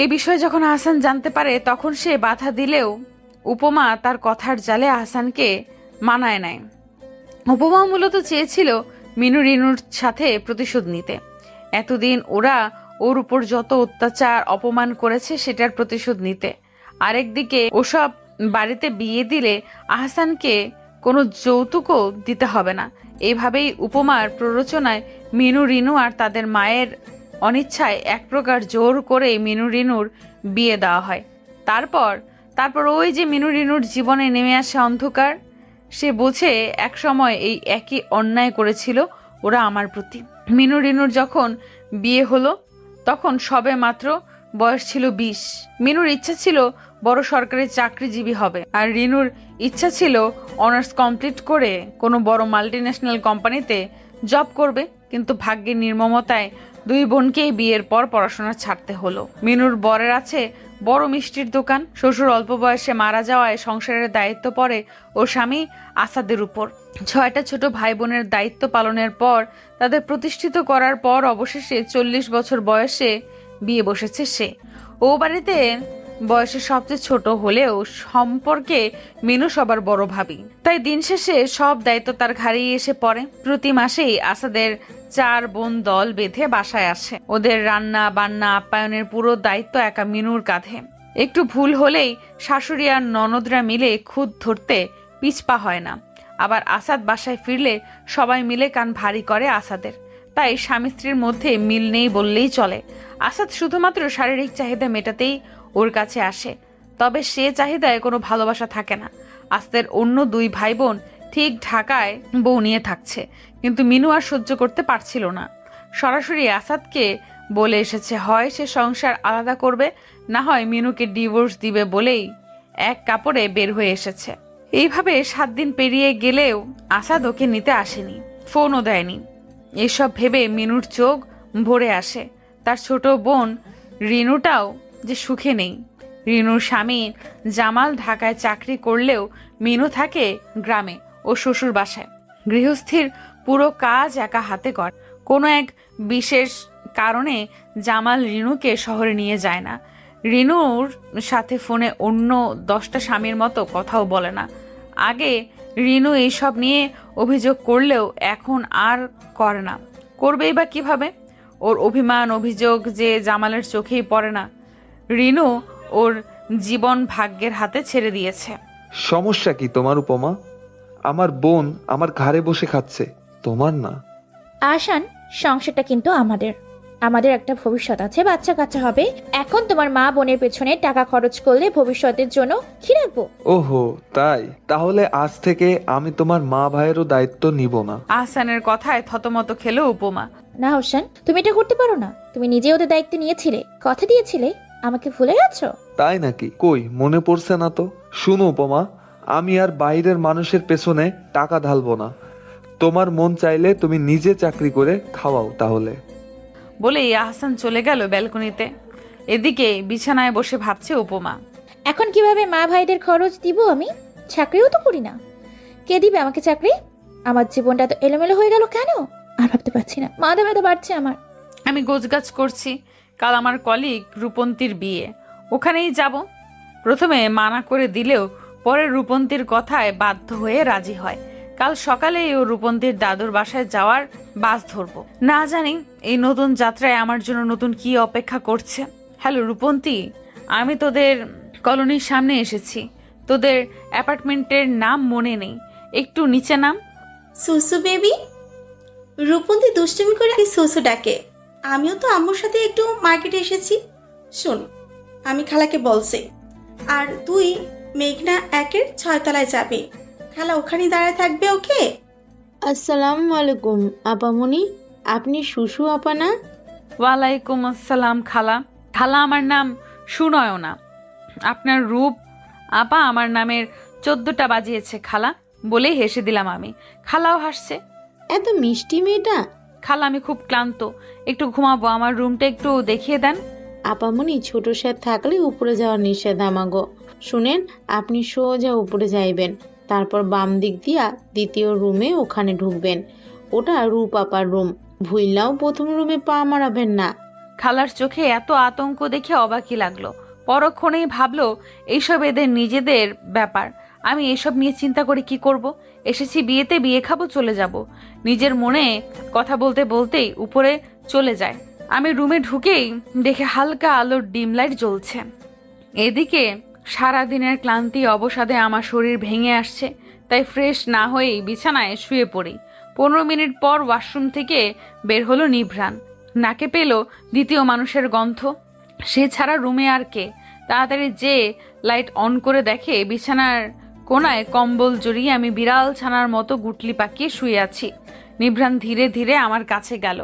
A: এই বিষয়ে যখন আহসান জানতে পারে তখন সে বাধা দিলেও উপমা তার কথার জালে আহসানকে মানায় নেয়। উপমা মূলত চেয়েছিল মিনু রিনুর সাথে প্রতিশোধ নিতে। এতদিন ওরা ওর উপর যত অত্যাচার অপমান করেছে সেটার প্রতিশোধ নিতে। আরেকদিকে ওসব বাড়িতে বিয়ে দিলে আহসানকে কোনো যৌতুকও দিতে হবে না। এইভাবেই উপমার প্ররোচনায় মিনু রিনু আর তাদের মায়ের অনিচ্ছায় এক প্রকার জোর করে মিনু রিনুর বিয়ে দেওয়া হয়। তারপর ওই যে মিনু রিনুর জীবনে নেমে আসে অন্ধকার। সে বোঝে একসময় এই একই অন্যায় করেছিল ওরা আমার প্রতি। মিনু রিনুর যখন বিয়ে হলো তখন সবে মাত্র বয়স ছিল 20। মিনুর ইচ্ছা ছিল বড় সরকারি চাকরিজীবী হবে, আর রিনুর ইচ্ছা ছিল অনার্স কমপ্লিট করে কোনো বড় মাল্টিন্যাশনাল কোম্পানিতে জব করবে। কিন্তু ভাগ্যের নির্মমতায় দুই বোনকেই বিয়ের পর পড়াশোনা ছাড়তে হলো। মিনুর বরের আছে বড় মিষ্টির দোকান। শ্বশুর অল্প বয়সে মারা যাওয়ায় সংসারের দায়িত্ব পড়ে ওর স্বামী আসাদের উপর। 6টা ছোট ভাই বোনের দায়িত্ব পালনের পর, তাদের প্রতিষ্ঠিত করার পর অবশেষে 40 বছর বয়সে বিয়ে বসেছে সে। ও বাড়িতে বয়সে সবচেয়ে ছোট হলেও সম্পর্কে মিনু সবার বড় ভাবি। তাই দিন শেষে সব দায়িত্ব তার ঘাড়েই এসে পড়ে। প্রতি মাসেই আসাদের 4 বোন দল বেঁধে বাসায় আসে। ওদের রান্না বান্না আপ্যায়নের পুরো দায়িত্ব একা মিনুর কাঁধে। একটু ভুল হলেই শাশুড়ি আর ননদরা মিলে খুদ ধরতে পিছপা হয় না। আবার আসাদ বাসায় ফিরলে সবাই মিলে কান ভারী করে আসাদের। তাই স্বামী স্ত্রীর মধ্যে মিল নেই বললেই চলে। আসাদ শুধুমাত্র শারীরিক চাহিদা মেটাতেই ওর কাছে আসে, তবে সে চাহিদায় কোনো ভালোবাসা থাকে না। আসাদের অন্য 2 ভাই বোন ঠিক ঢাকায় বউ নিয়ে থাকছে, কিন্তু মিনু আর সহ্য করতে পারছিল না। সরাসরি আসাদকে বলে এসেছে হয় সে সংসার আলাদা করবে, না হয় মিনুকে ডিভোর্স দিবে বলেই এক কাপড়ে বের হয়ে এসেছে। এইভাবে 7 দিন পেরিয়ে গেলেও আসাদ ওকে নিতে আসেনি, ফোনও দেয়নি। এসব ভেবে মিনুর চোখ ভরে আসে। তার ছোট বোন রিনুটাও যে সুখে নেই। রিনুর স্বামী জামাল ঢাকায় চাকরি করলেও মিনু থাকে গ্রামে ও শ্বশুর বাসায়। গৃহস্থীর পুরো কাজ একা হাতে করে। কোনো এক বিশেষ কারণে জামাল রিনুকে শহরে নিয়ে যায় না। রিনুর সাথে ফোনে অন্য 10টা স্বামীর মতো কথাও বলে না। আগে রিনু এইসব নিয়ে অভিযোগ করলেও এখন আর করে না। করবেই বা কিভাবে? ওর অভিমান অভিযোগ যে জামালের চোখেই পড়ে না। রিনু ওর জীবন ভাগ্যের হাতে ছেড়ে দিয়েছে।
B: সমস্যা কি তোমার উপমা? আমার বোন আমার ঘাড়ে বসে খাচ্ছে, তোমার না।
D: আশান, সংসারটা কিন্তু আমাদের একটা ভবিষ্যৎ আছে, বাচ্চা কাচ্চা হবে। এখন তোমার মা বোনের পেছনে টাকা খরচ করলে ভবিষ্যতের জন্য কি রাখবো?
B: ওহো তাই, তাহলে আজ থেকে আমি তোমার মা ভাইয়েরও দায়িত্ব নিব না।
A: আহসানের কথায় থতমত খেলো উপমা।
D: না হোসেন, তুমি এটা করতে পারো না। তুমি নিজে ওদের দায়িত্ব নিয়েছিলে, কথা দিয়েছিলে, আমাকে ভুলে গেছো?
B: তাই নাকি? কই মনে পড়ছে না তো। শুনো উপমা, আমি আর বাইরের মানুষের পেছনে টাকা ঢালবো না। তোমার মন চাইলে তুমি নিজে চাকরি করে খাওয়াও তাহলে।
A: বলেই আহসান চলে গেল ব্যালকনিতে। এদিকে বিছানায় বসে ভাবছে উপমা।
D: এখন কিভাবে মা ভাইদের খরচ দিব আমি? চাকরিও তো করি না। কে দিবে আমাকে চাকরি? আমার জীবনটা তো এলোমেলো হয়ে গেল কেন? আর ভাবতে পারছি না, মাথা ব্যথা বাড়ছে আমার।
A: আমি গোছগাছ করছি, কাল আমার কলিগ রূপন্তীর বিয়ে, ওখানেই যাব। প্রথমে মানা করে দিলেও পরে রূপন্তীর কথায় বাধ্য হয়ে রাজি হয়। কাল সকালেই ও রূপন্তীর দাদুর বাসায় যাওয়ার বাস ধরবো। না জানি এই নতুন যাত্রায় আমার জন্য নতুন কি অপেক্ষা করছে। হ্যালো রূপন্তী, আমি তোদের কলোনির সামনে এসেছি। তোদের অ্যাপার্টমেন্টের নাম মনে নেই, একটু নিচে নাম।
H: সুসু বেবি। রূপন্তী দুষ্টুমি করে সুসু ডাকে। আমিও তো আম্মুর সাথে একটু মার্কেটে এসেছি। শোন, আমি খালাকে বলছি, আর তুই মেঘনা 1-এর 6 তলায় যাবি। খালা ওখানেই দাঁড়ায় থাকবে, ওকে?
I: আসসালামু আলাইকুম আপামনি, আপনি শুশু আপা না?
A: ওয়ালাইকুম আসসালাম খালা। খালা, আমার নাম সুনয়না। আপনার রূপ আপা আমার নামের 14টা বাজিয়েছে খালা, বলেই হেসে দিলাম আমি। খালাও হাসছে।
I: এত মিষ্টি মেয়েটা।
A: খালা, আমি খুব ক্লান্ত, একটু ঘুমাবো, আমার রুমটা একটু দেখিয়ে দেন।
I: আপামনি, ছোট স্যার থাকলে উপরে যাওয়ার নিষেধ আমাগো। শুনেন, আপনি সোজা উপরে যাইবেন, তারপর বাম দিক দিয়া দ্বিতীয় রুমে ওখানে ঢুকবেন। ওটা রূপ আপার রুম। ভুইলাও প্রথম রুমে পা মারাবেন না।
A: খালার চোখে এত আতঙ্ক দেখে অবাকই লাগলো। পরক্ষণেই ভাবলো এইসব এদের নিজেদের ব্যাপার, আমি এসব নিয়ে চিন্তা করে কি করব? এসেছি বিয়েতে, বিয়ে খাবো, চলে যাব। নিজের মনে কথা বলতে বলতেই উপরে চলে যায়। আমি রুমে ঢুকেই দেখে হালকা আলোর ডিম লাইট জ্বলছে। এদিকে সারাদিনের ক্লান্তি অবসাদে আমার শরীর ভেঙে আসছে, তাই ফ্রেশ না হয়েই বিছানায় শুয়ে পড়ি। 15 মিনিট পর ওয়াশরুম থেকে বের হলো নিভ্রান। নাকে পেল দ্বিতীয় মানুষের গন্ধ। সে ছাড়া রুমে আর কে? তাড়াতাড়ি যে লাইট অন করে দেখে বিছানার কোনায় কম্বল জড়িয়ে আমি বিড়াল ছানার মতো গুটলি পাকিয়ে শুয়ে আছি। নিভ্রান ধীরে ধীরে আমার কাছে গেল,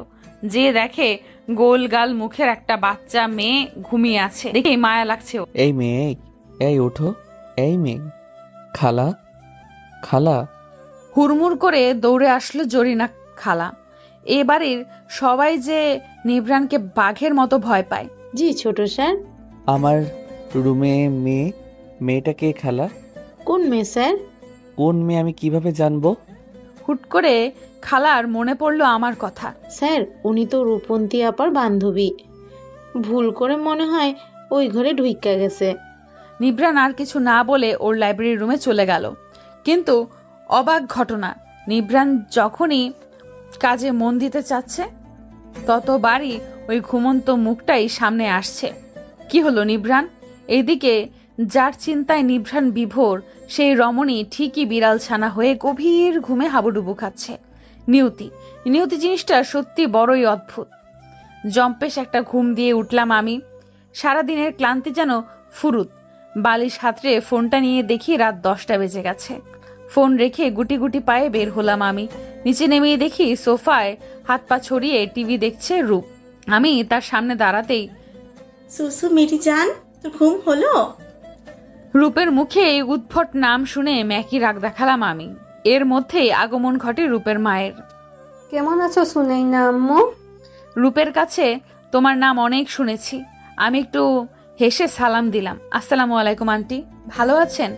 A: যে দেখে গোল গাল মুখের একটা বাচ্চা মেয়ে ঘুমিয়ে আছে। দেখে মায়া লাগছে।
J: এই মেয়ে, এই ওঠো। এই মেয়ে, খালা, খালা।
A: হুড়মুড় করে দৌড়ে আসলো জরিনা খালা। এ বাড়ির সবাই যে নিভ্রানকে বাঘের মতো ভয় পায়।
I: জি ছোট স্যার।
J: আমার রুমে মেয়েটাকে খালা।
I: কোন মেয়ে স্যার?
J: কোন মেয়ে আমি কিভাবে জানবো?
A: হুট করে খালার মনে পড়লো আমার কথা।
I: স্যার, উনি তো রূপন্তী আপার বান্ধবী। ভুল করে মনে হয় ওই ঘরে ঢুইকা গেছে।
A: নিভ্রান আর কিছু না বলে ওর লাইব্রেরি রুমে চলে গেল। কিন্তু অবাক ঘটনা, নিভ্রান যখনই কাজে মন দিতে চাচ্ছে ততবারই ওই ঘুমন্ত মুখটাই সামনে আসছে। কি হলো নিভ্রান? এইদিকে যার চিন্তায় নিভ্রান বিভোর, সেই রমণী ঠিকই বিড়াল ছানা হয়ে গভীর ঘুমে হাবুডুবু খাচ্ছে। নিয়তি নিয়তি জিনিসটা সত্যি বড়ই অদ্ভুত। জম্পেশ একটা ঘুম দিয়ে উঠলাম আমি। সারাদিনের ক্লান্তি যেন ফুরুত। বালিশ হাতড়ে ফোনটা নিয়ে দেখি রাত 10টা বেজে গেছে। ফোন রেখে গুটি গুটি পায়ে বের হলাম আমি। নিচে নেমেই দেখি সোফায় হাত পা ছড়িয়ে টিভি দেখছে রূপ। আমি তার সামনে দাঁড়াতেই,
H: সুসু মেরি জান, তোর ঘুম হলো?
A: রূপের মুখে এই উদ্ভট নাম শুনে ম্যাকি রাগ দেখালাম আমি। এর মধ্যেই আগমন ঘটে রূপের মায়ের।
E: কেমন আছো সুনাইনা আম্মু?
A: রূপের কাছে তোমার নাম অনেক শুনেছি। আমি একটু হেসে সালাম দিলাম। আসসালামু আলাইকুম আন্টি, ভালো আছেন?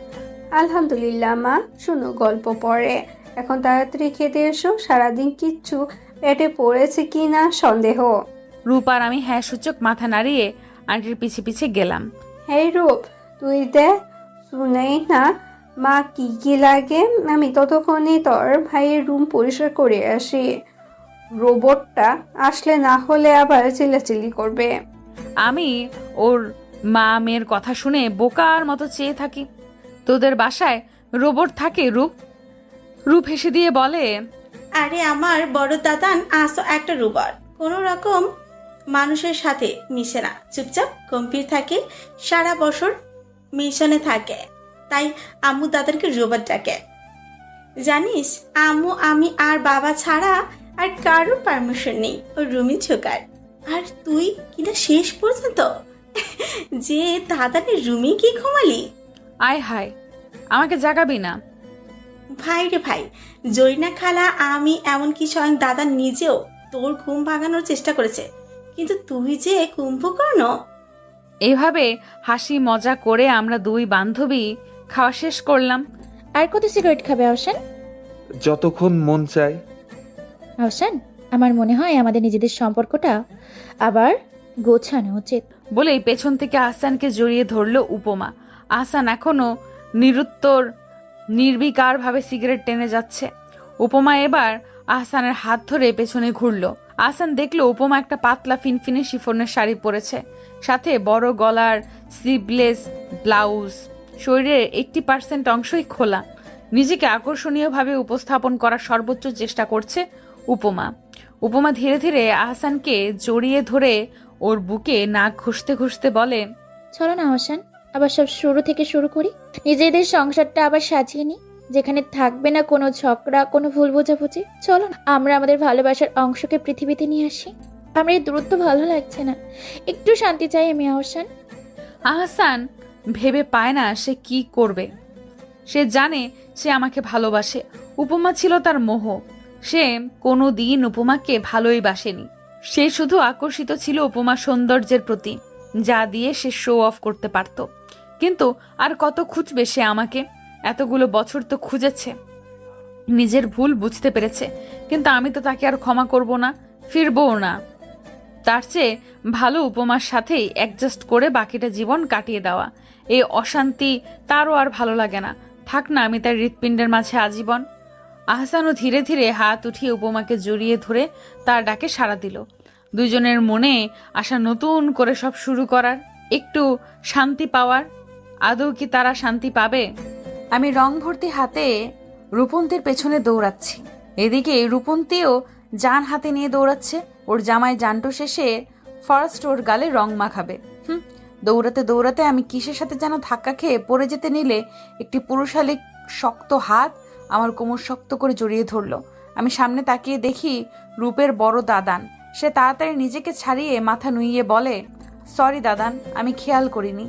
E: আলহামদুলিল্লাহ মা। শুনো গল্প পড়ে, এখন তাড়াতাড়ি খেতে এসো। সারাদিন কিচ্ছু পেটে পড়েছে কি না সন্দেহ।
A: রূপ আর আমি হ্যাঁ সূচক মাথা নাড়িয়ে আন্টির পিছে পিছে গেলাম।
E: হেই রূপ, তুই দেখ শুনেই না মা কি কি লাগে। আমি ততক্ষণে তোর ভাইয়ের রুম পরিষ্কার করে আসি। রোবটটা আসলে না হলে আবার চিল্লাচিল্লি করবে।
A: আমি ওর মা মেয়ের কথা শুনে বোকার মতো চেয়ে থাকি। তোদের বাসায় রোবট থাকে রূপ? রূপ হেসে দিয়ে বলে,
H: আরে আমার বড় দাদান আসো একটা রোবট, কোনো রকম মানুষের সাথে মিশে না, চুপচাপ গম্ভীর থাকে, সারা বছর মিশনে থাকে, তাই আম্মু দাদানকে রোবট ডাকে। জানিস, আম্মু আমি আর বাবা ছাড়া আর কারোর পারমিশন নেই ওর রুমে ঢোকার। আর তুই কিনা শেষ পর্যন্ত যে দাদানের রুমে কি ঘুমালি?
A: আয় হায়, আমাকে জাগাবি না?
H: ভাই রে ভাই, জরিনা খালা, আমি এমনকি স্বয়ং দাদা নিজেও তোর ঘুম ভাঙানোর চেষ্টা করেছে, কিন্তু তুই যে কুম্ভকর্ণ।
A: এইভাবে হাসি মজা করে আমরা দুই বান্ধবী খাওয়া শেষ করলাম।
D: আর কত সিগারেট খাবে আহসান?
B: যতক্ষণ মন চায়।
D: আহসান, আমার মনে হয় আমাদের নিজেদের সম্পর্কটা আবার গোছানো উচিত।
A: বলেই পেছন থেকে আহসানকে জড়িয়ে ধরল উপমা। আহসান এখনো নিরুত্তর নির্বিকার ভাবে সিগারেট টেনে যাচ্ছে। উপমা এবার আহসানের হাত ধরে পেছনে ঘুরল। আহসান দেখলো উপমা একটা পাতলা ফিনফিনে শিফনের শাড়ি পরেছে, সাথে বড় গলার স্লিভলেস ব্লাউজ। শরীরের 80% অংশই খোলা। নিজেকে আকর্ষণীয়ভাবে উপস্থাপন করার সর্বোচ্চ চেষ্টা করছে উপমা। উপমা ধীরে ধীরে আহসানকে জড়িয়ে ধরে ওর বুকে নাক ঘষতে ঘষতে বলে,
D: চলো না আহসান, আবার সব শুরু থেকে শুরু করি। নিজেদের সংসারটা আবার সাজিয়ে নিই, যেখানে থাকবে না কোনো ঝগড়া, কোনো ভুল বোঝাবুঝি। চলো না, আমরা আমাদের ভালোবাসার অংশকে পৃথিবীতে নিয়ে আসি। আমার এই দূরত্ব ভালো লাগছে না, একটু শান্তি চাই আমি আহসান।
A: আহসান ভেবে পায় না সে কি করবে। সে জানে সে আমাকে ভালোবাসে, উপমা ছিল তার মোহ। সে কোনো দিন উপমাকে ভালোই বাসেনি। সে শুধু আকর্ষিত ছিল উপমার সৌন্দর্যের প্রতি, যা দিয়ে সে শো অফ করতে পারত। কিন্তু আর কত খুঁজবে সে আমাকে? এতগুলো বছর তো খুঁজেছে, নিজের ভুল বুঝতে পেরেছে, কিন্তু আমি তো তাকে আর ক্ষমা করব না, ফিরবও না। তার চেয়ে ভালো উপমার সাথেই অ্যাডজাস্ট করে বাকিটা জীবন কাটিয়ে দেওয়া। এই অশান্তি তারও আর ভালো লাগে না, থাক না আমি তার হৃৎপিণ্ডের মাঝে আজীবন। আহসানও ধীরে ধীরে হাত উঠিয়ে উপমাকে জড়িয়ে ধরে তার ডাকে সাড়া দিল। দুজনের মনে আসা নতুন করে সব শুরু করার, একটু শান্তি পাওয়ার। আদৌ কি তারা শান্তি পাবে? আমি রং ভর্তি হাতে রূপন্তীর পেছনে দৌড়াচ্ছি, এদিকে রূপন্তীও জান হাতে নিয়ে দৌড়াচ্ছে। ওর জামাই জানটো শেষে ফার্স্ট ওর গালে রং মাখাবে। দৌড়াতে দৌড়াতে আমি কিসের সাথে যেন ধাক্কা খেয়ে পড়ে যেতে নিলে একটি পুরুষালী শক্ত হাত আমার কোমর শক্ত করে জড়িয়ে ধরলো। আমি সামনে তাকিয়ে দেখি রূপের বড় দাদান। সে তাড়াতাড়ি নিজেকে ছাড়িয়ে মাথা নুইয়ে বলে, সরি দাদান, আমি খেয়াল করিনি।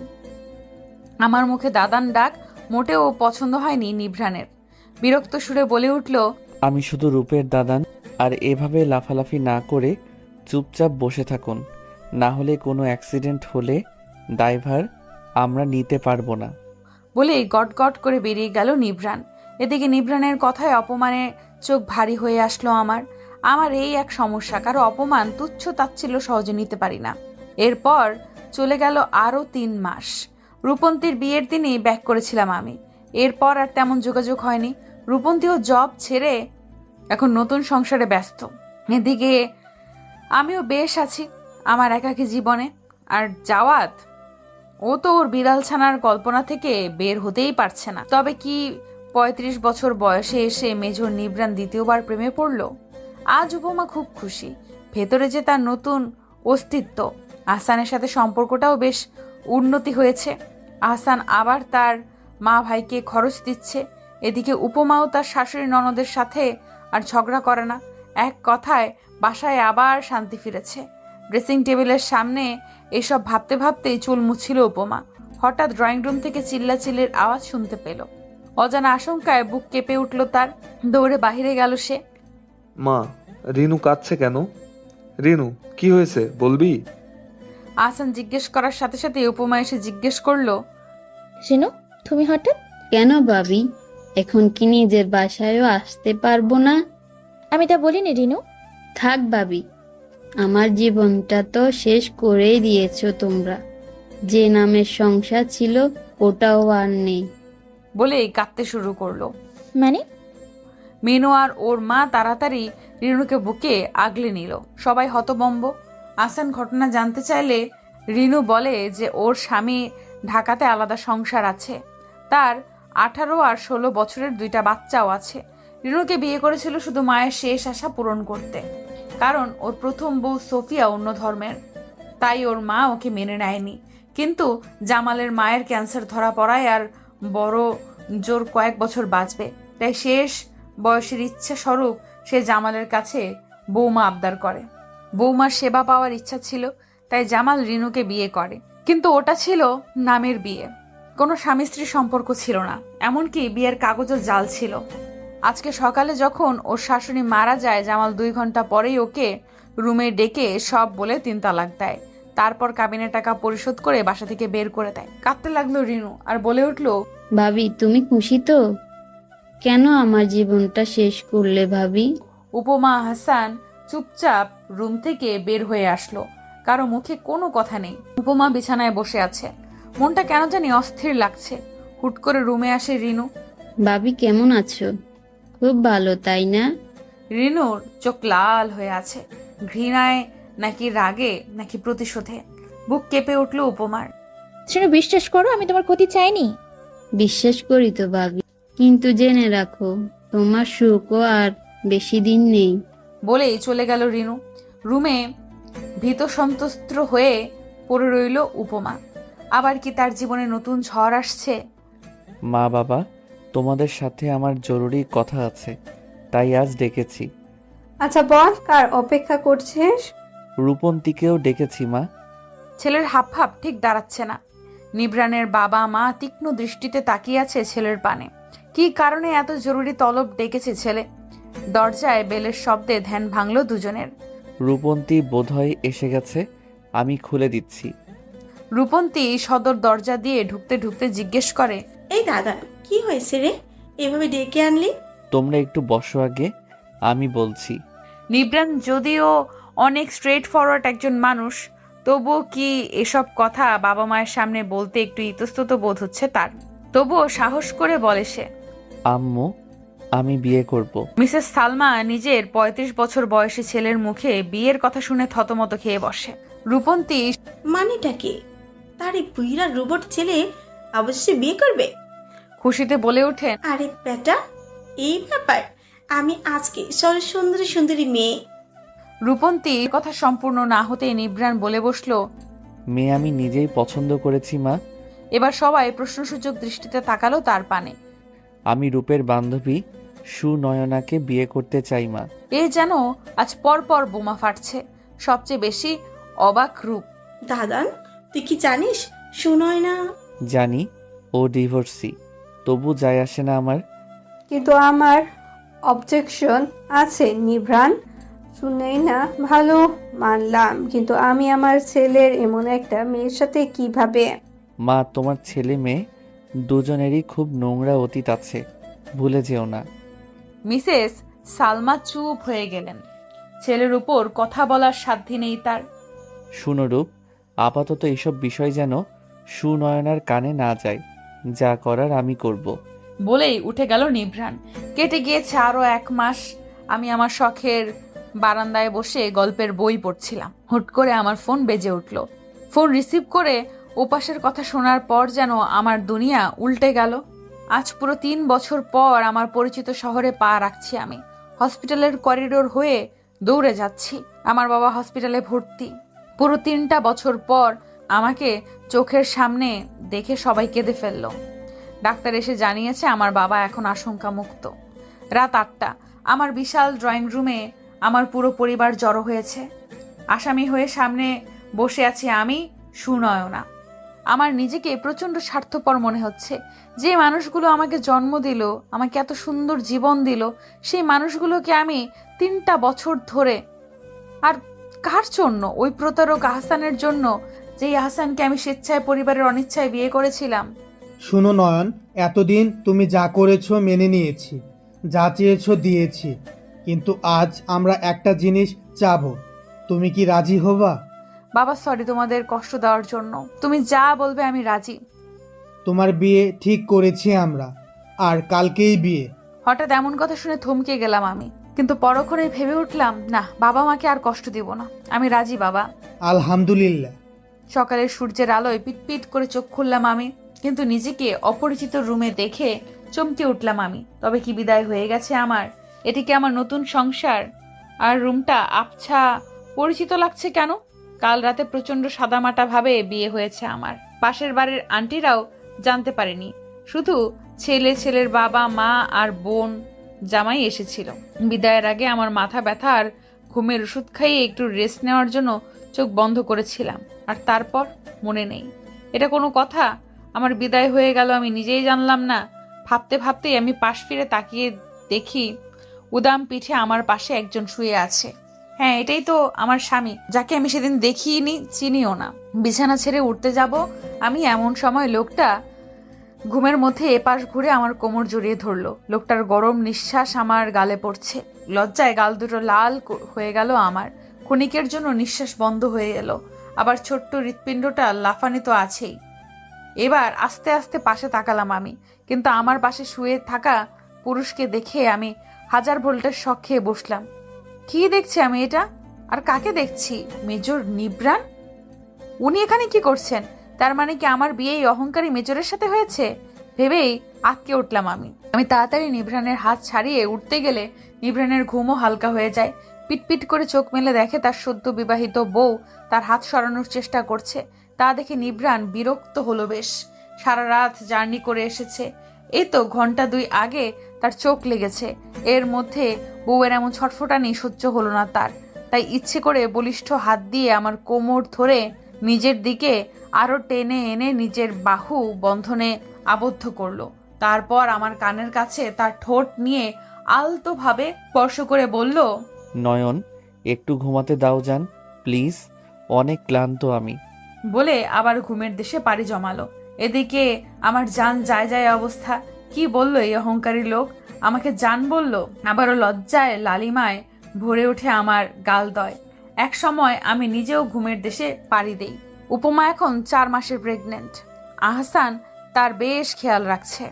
A: আমার মুখে দাদান ডাক মোটেও পছন্দ হয়নি নিভ্রানের। বিরক্ত সুরে বলে উঠল,
J: আমি শুধু রূপের দাদান, আর এভাবে লাফালাফি না করে চুপচাপ বসে থাকুন, না হলে কোনো অ্যাক্সিডেন্ট হলে দায়ভার আমরা নিতে পারবো না।
A: বলেই গট গট করে বেরিয়ে গেল নিভ্রান। এদিকে নিভ্রানের কথায় অপমানে চোখ ভারী হয়ে আসলো আমার এই এক সমস্যা, কারো অপমান তুচ্ছ তাচ্ছিল্য সহজে নিতে পারি না। এরপর চলে গেল আরও 3 মাস। রূপন্তীর বিয়ের দিনই ব্যাক করেছিলাম আমি। এরপর আর তেমন যোগাযোগ হয়নি। রূপন্তীও জব ছেড়ে এখন নতুন সংসারে ব্যস্ত। এদিকে আমিও বেশ আছি আমার একাকী জীবনে। আর জাওয়াত, ও তো ওর বিড়াল ছানার কল্পনা থেকে বের হতেই পারছে না। তবে কি 35 বছর বয়সে এসে মেজর নিভ্রান দ্বিতীয়বার প্রেমে পড়ল? আজ উপমা খুব খুশি, ভেতরে যে তার নতুন অস্তিত্ব। আহসানের সাথে সম্পর্কটাও বেশ উন্নতি হয়েছে। আহসান আবার তার মা ভাইকে খরচ দিচ্ছে। এদিকে উপমাও তার শাশুড়ি ননদের সাথে আর ঝগড়া করে না। এক কথায় বাসায় আবার শান্তি ফিরেছে। ড্রেসিং টেবিলের সামনে এসব ভাবতে ভাবতেই চুল মুছিল উপমা। হঠাৎ ড্রয়িং রুম থেকে চিল্লাচিল্লির আওয়াজ শুনতে পেল। অজানা আশঙ্কায় বুক কেঁপে উঠল তার। দৌড়ে বাহিরে গেল সে।
B: মা, রিনু কাঁদছে কেন? রিনু, কি হয়েছে বলবি?
A: আহসান জিজ্ঞেস করার সাথে সাথে উপমা এসে জিজ্ঞেস করলো,
D: রিনু, তুমি হঠাৎ?
K: কেন ভাবি, এখন কি নিজের বাসায়ও আসতে পারবো না?
D: আমি তা বলিনি রিনু।
K: থাক ভাবি, আমার জীবনটা তো শেষ করেই দিয়েছো তোমরা। যে নামের সংসার ছিল ওটাও আর নেই।
A: বলেই কাঁদতে শুরু করলো।
D: মানে?
A: মিনু আর ওর মা তাড়াতাড়ি রিনুকে বুকে আগলে নিল। সবাই হতবম্ব। আহসান ঘটনা জানতে চাইলে রিনু বলে যে ওর স্বামী ঢাকাতে আলাদা সংসার আছে, তার 18 আর 16 বছরের 2টা বাচ্চাও আছে। রিনুকে বিয়ে করেছিল শুধু মায়ের শেষ আশা পূরণ করতে, কারণ ওর প্রথম বউ সোফিয়া অন্য ধর্মের, তাই ওর মা ওকে মেনে নেয়নি। কিন্তু জামালের মায়ের ক্যান্সার ধরা পড়ায় আর বড় জোর কয়েক বছর বাঁচবে, তাই শেষ বয়সের ইচ্ছা স্বরূপ সে জামালের কাছে বৌমা আবদার করে। বৌমার সেবা পাওয়ার ইচ্ছা ছিল, তাই জামাল রিনুকে বিয়ে করে। কিন্তু ওটা ছিল নামের বিয়ে, কোনো স্বামী স্ত্রী সম্পর্ক ছিল না, এমনকি বিয়ের কাগজও জাল ছিল। আজকে সকালে যখন ওর শাশুড়ি মারা যায়, জামাল 2 ঘন্টা পরেই ওকে রুমে ডেকে সব বলে 3 তালাক দেয়। তারপর কাবিনের টাকা পরিশোধ করে বাসা থেকে বের করে দেয়। কাঁদতে লাগলো রিনু আর বলে উঠলো,
K: ভাবি তুমি খুশি তো? কেন আমার জীবনটা শেষ করলে ভাবি?
A: উপমা হাসান চুপচাপ রুম থেকে বের হয়ে আসলো। কারো মুখে কোনো কথা নেই। উপমা বিছানায় বসে আছে, মনটা কেন জানি অস্থির লাগছে। হুট করে রুমে আসে রিনু।
K: ভাবি কেমন আছো? খুব ভালো, তাই না?
A: রিনুর চোখ লাল হয়ে আছে, ঘৃণায় নাকি রাগে নাকি প্রতিশোধে। বুক কেঁপে উঠল উপমার।
D: রিনু, বিশ্বাস করো আমি তোমার ক্ষতি চাইনি।
K: বিশ্বাস করি তো ভাবি, কিন্তু জেনে রাখো তোমার সুখও আর বেশি দিন নেই।
A: বলেই চলে গেল রিনু। রুমে ভীত সন্ত্রস্ত হয়ে পড়ে রইল উপমা। আবার কি তার জীবনে নতুন ঝড় আসছে?
J: মা বাবা, তোমাদের সাথে আমার জরুরি কথা আছে, তাই আজ ডেকেছি।
L: আচ্ছা বল, কার অপেক্ষা করছিস?
J: রূপন্তীকেও ডেকেছি মা।
A: ছেলের হাবভাব ঠিক দাঁড়াচ্ছে না। নিবরানের বাবা মা তীক্ষ্ণ দৃষ্টিতে তাকিয়ে আছে ছেলের পানে। কি কারণে এত জরুরি তলব ডেকেছে ছেলে? দরজায় বেলের শব্দে ধ্যান ভাঙল দুজনের।
J: রূপন্তী বোধহয় এসে গেছে, আমি খুলে দিচ্ছি।
A: রূপন্তী সদর দরজা দিয়ে ঢুকতে ঢুকতে জিজ্ঞেস করে,
H: এই দাদা, কি হয়েছে রে, এভাবে ডেকে আনলি?
J: তোমরা একটু বসো আগে, আমি বলছি।
A: নিবরান যদিও অনেক স্ট্রেট ফরওয়ার্ড একজন মানুষ, তবুও কি এসব কথা বাবা মায়ের সামনে বলতে একটু ইতস্তত বোধ হচ্ছে তার। তবুও সাহস করে বলে সে,
J: আম্মু, আমি বিয়ে করব।
A: মিসেস সালমা নিজের ৩৫ বছর বয়সী ছেলের মুখে বিয়ের কথা শুনে থতমত খেয়ে বসে। রূপন্তী
H: মানেটা কি? তার এই বুইরা রোবট ছেলে অবশ্যই বিয়ে করবে?
A: খুশিতে বলে ওঠেন,
H: আরে বেটা, এই ব্যাপার! আমি আজকে সব সুন্দরী সুন্দরী মেয়ে।
A: রূপন্তী কথা সম্পূর্ণ না হতেই নিবরান বলে বসলো,
J: মেয়ে আমি নিজেই পছন্দ করেছি মা।
A: এবার সবাই প্রশ্নসূচক দৃষ্টিতে তাকালো তার পানে।
J: আমি রূপের বান্ধবী সুনয়নাকে বিয়ে করতে চাই মা।
A: এ যেন আজ পর পর বোমা ফাটছে। সবচেয়ে বেশি অবাক রূপ।
H: দাদান, তুই কি জানিস শুনয় না?
J: জানি, ও ডিভোর্সি, তবু যায় আসে না আমার।
L: কিন্তু আমার অবজেকশন আছে নিভ্রান। শুনেই না ভালো মানলাম, কিন্তু আমি আমার ছেলের এমন একটা মেয়ের সাথে কিভাবে?
J: মা, তোমার ছেলে মেয়ে দুজনেরই খুব নোংরা অতীত আছে, ভুলে যেও না।
A: মিসেস সালমা চুপ হয়ে গেলেন। ছেলের উপর কথা বলার সাধ্য নেই তার।
J: শুনো রূপ, আপাতত এইসব বিষয় যেন সুনয়নার কানে না যায়। যা করার আমি করব।
A: বলেই উঠে গেল নিভ্রান। কেটে গিয়েছে আরো 1 মাস। আমি আমার শখের বারান্দায় বসে গল্পের বই পড়ছিলাম। হুট করে আমার ফোন বেজে উঠল। ফোন রিসিভ করে ওপাশের কথা শোনার পর যেন আমার দুনিয়া উল্টে গেল। আজ পুরো 3 বছর পর আমার পরিচিত শহরে পা রাখছি আমি। হসপিটালের করিডোর হয়ে দৌড়ে যাচ্ছি। আমার বাবা হসপিটালে ভর্তি। পুরো 3টা বছর পর আমাকে চোখের সামনে দেখে সবাই কেঁদে ফেললো। ডাক্তার এসে জানিয়েছে আমার বাবা এখন আশঙ্কা মুক্ত। রাত 8টা। আমার বিশাল ড্রয়িং রুমে আমার পুরো পরিবার জড়ো হয়েছে। আসামি হয়ে সামনে বসে আছি আমি, সুনয়না। আমার নিজেকে প্রচণ্ড স্বার্থপর মনে হচ্ছে। যে মানুষগুলো আমাকে জন্ম দিল, আমাকে এত সুন্দর জীবন দিল, সেই মানুষগুলোকে আমি 3টা বছর ধরে, আর কার জন্য? ওই প্রতারক আহসানের জন্য, যেই আহসানকে আমি স্বেচ্ছায় পরিবারের অনিচ্ছায় বিয়ে করেছিলাম।
M: শুনো নয়ন, এতদিন তুমি যা করেছো মেনে নিয়েছি, যা চেয়েছো দিয়েছি, কিন্তু আজ আমরা একটা জিনিস চাবো। তুমি কি রাজি হবা?
A: বাবা সরি তোমাদের কষ্ট দেওয়ার জন্য। তুমি যা বলবে আমি রাজি।
M: তোমার বিয়ে ঠিক করেছি আমরা, আর কালকেই বিয়ে।
A: হঠাৎ এমন কথা শুনে থমকে গেলাম আমি, কিন্তু পরক্ষণে ভেবে উঠলাম, না, বাবা মাকে আর কষ্ট দিব না। আমি রাজি বাবা।
M: আলহামদুলিল্লাহ।
A: সকালের সূর্যের আলোয় পিটপিট করে চোখ খুললাম আমি, কিন্তু নিজেকে অপরিচিত রুমে দেখে চমকে উঠলাম আমি। তবে কি বিদায় হয়ে গেছে আমার? এটি কি আমার নতুন সংসার? আর রুমটা আবছা পরিচিত লাগছে কেন? কাল রাতে প্রচন্ড সাদামাটা ভাবে বিয়ে হয়েছে আমার। পাশের বাড়ির আন্টিরাও জানতে পারেনি। শুধু ছেলের বাবা মা আর বোন জামাই এসেছিল। বিদায়ের আগে আমার মাথা ব্যথা আর ঘুমের ওষুধ খাইয়ে একটু রেস্ট নেওয়ার জন্য চোখ বন্ধ করেছিলাম। আর তারপর মনে নেই। এটা কোনো কথা? আমার বিদায় হয়ে গেল আমি নিজেই জানলাম না। ভাবতে ভাবতেই আমি পাশ ফিরে তাকিয়ে দেখি উদাম পিঠে আমার পাশে একজন শুয়ে আছে। হ্যাঁ, এটাই তো আমার স্বামী, যাকে আমি সেদিন দেখিনি, চিনিও না। বিছানা ছেড়ে উঠতে যাব আমি, এমন সময় লোকটা ঘুমের মধ্যে এপাশ ঘুরে আমার কোমর জড়িয়ে ধরলো। লোকটার গরম নিঃশ্বাস আমার গালে পড়ছে। লজ্জায় গাল দুটো লাল হয়ে গেল আমার। ক্ষণিকের জন্য নিঃশ্বাস বন্ধ হয়ে এলো। আবার ছোট্ট হৃৎপিণ্ডটা লাফানি তো আছেই। এবার আস্তে আস্তে পাশে তাকালাম আমি, কিন্তু আমার পাশে শুয়ে থাকা পুরুষকে দেখে আমি 1000 ভোল্টের শক খেয়ে বসলাম। কি দেখছি আমি এটা? আর কাকে দেখছি? মেজর নিবরান। উনি এখানে কি করছেন? তার মানে কি আমার বিয়ে এই অহংকারী মেজরের সাথে হয়েছে? ভেবেই আটকে উঠলাম আমি। তাড়াতাড়ি নিবরানের হাত ছাড়িয়ে উঠতে গেলে নিবরানের ঘুমও হালকা হয়ে যায়। পিটপিট করে চোখ মেলে দেখে তার সদ্য বিবাহিত বউ তার হাত সরানোর চেষ্টা করছে। তা দেখে নিভ্রাণ বিরক্ত হলো বেশ। সারা রাত জার্নি করে এসেছে, এই তো ঘন্টা 2 আগে তার চোখ লেগেছে। এর মধ্যে বউয়ের এমন ছটফটানি সহ্য হলো না তার, তাই ইচ্ছে করে বলিষ্ঠ হাত দিয়ে আমার কোমর ধরে নিজের দিকে আরো টেনে এনে নিজের বাহু বন্ধনে আবদ্ধ করলো। তারপর আমার কানের কাছে তার ঠোঁট নিয়ে আলতোভাবে স্পর্শ করে বলল,
J: নয়ন, একটু ঘুমাতে দাও যান প্লিজ, অনেক ক্লান্ত আমি।
A: বলে আবার ঘুমের দেশে পাড়ি জমালো। এদিকে আমার জান যায় যায় অবস্থা। কি বললো এই অহংকারী লোক? আমাকে জান বলল, আবারও লজ্জায় লালিমায় ভরে ওঠে আমার গালদয়। এক সময় আমি নিজেও ঘুমের দেশে পাড়ি দেই। উপমা এখন 4 মাসের প্রেগনেন্ট। আহসান তার বেশ খেয়াল রাখছে,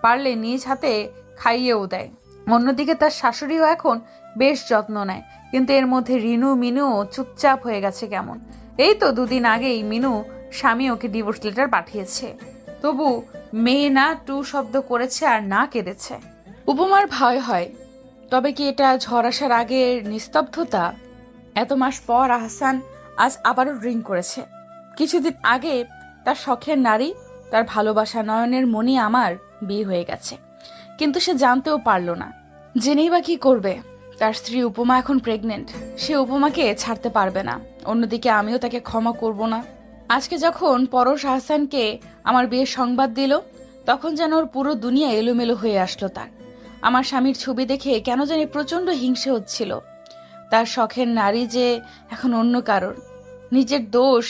A: পারলে নিজ হাতে খাইয়েও দেয়। অন্যদিকে তার শাশুড়িও এখন বেশ যত্ন নেয়, কিন্তু এর মধ্যে রিনু মিনু চুপচাপ হয়ে গেছে কেমন। এই তো 2 দিন আগেই মিনু স্বামী ওকে ডিভোর্স লেটার পাঠিয়েছে, তবু মেয়ে না টু শব্দ করেছে আর না কেঁদেছে। উপমার ভয় হয়, তবে কি এটা ঝড় আসার আগের নিস্তব্ধতা? এত মাস পর আহসান আজ আবারও ড্রিঙ্ক করেছে। কিছুদিন আগে তার শখের নারী, তার ভালোবাসা নয়নের মনি আমার বিয়ে হয়ে গেছে, কিন্তু সে জানতেও পারল না। জেনেই বা কি করবে? তার স্ত্রী উপমা এখন প্রেগনেন্ট, সে উপমাকে ছাড়তে পারবে না। অন্যদিকে আমিও তাকে ক্ষমা করব না। আজকে যখন পরশ আহসানকে আমার বিয়ের সংবাদ দিল, তখন যেন ওর পুরো দুনিয়া এলোমেলো হয়ে আসলো তার। আমার স্বামীর ছবি দেখে কেন জানি প্রচন্ড হিংসে হচ্ছিল। তার শখের নারী যে এখন অন্য কারোর। নিজের দোষ,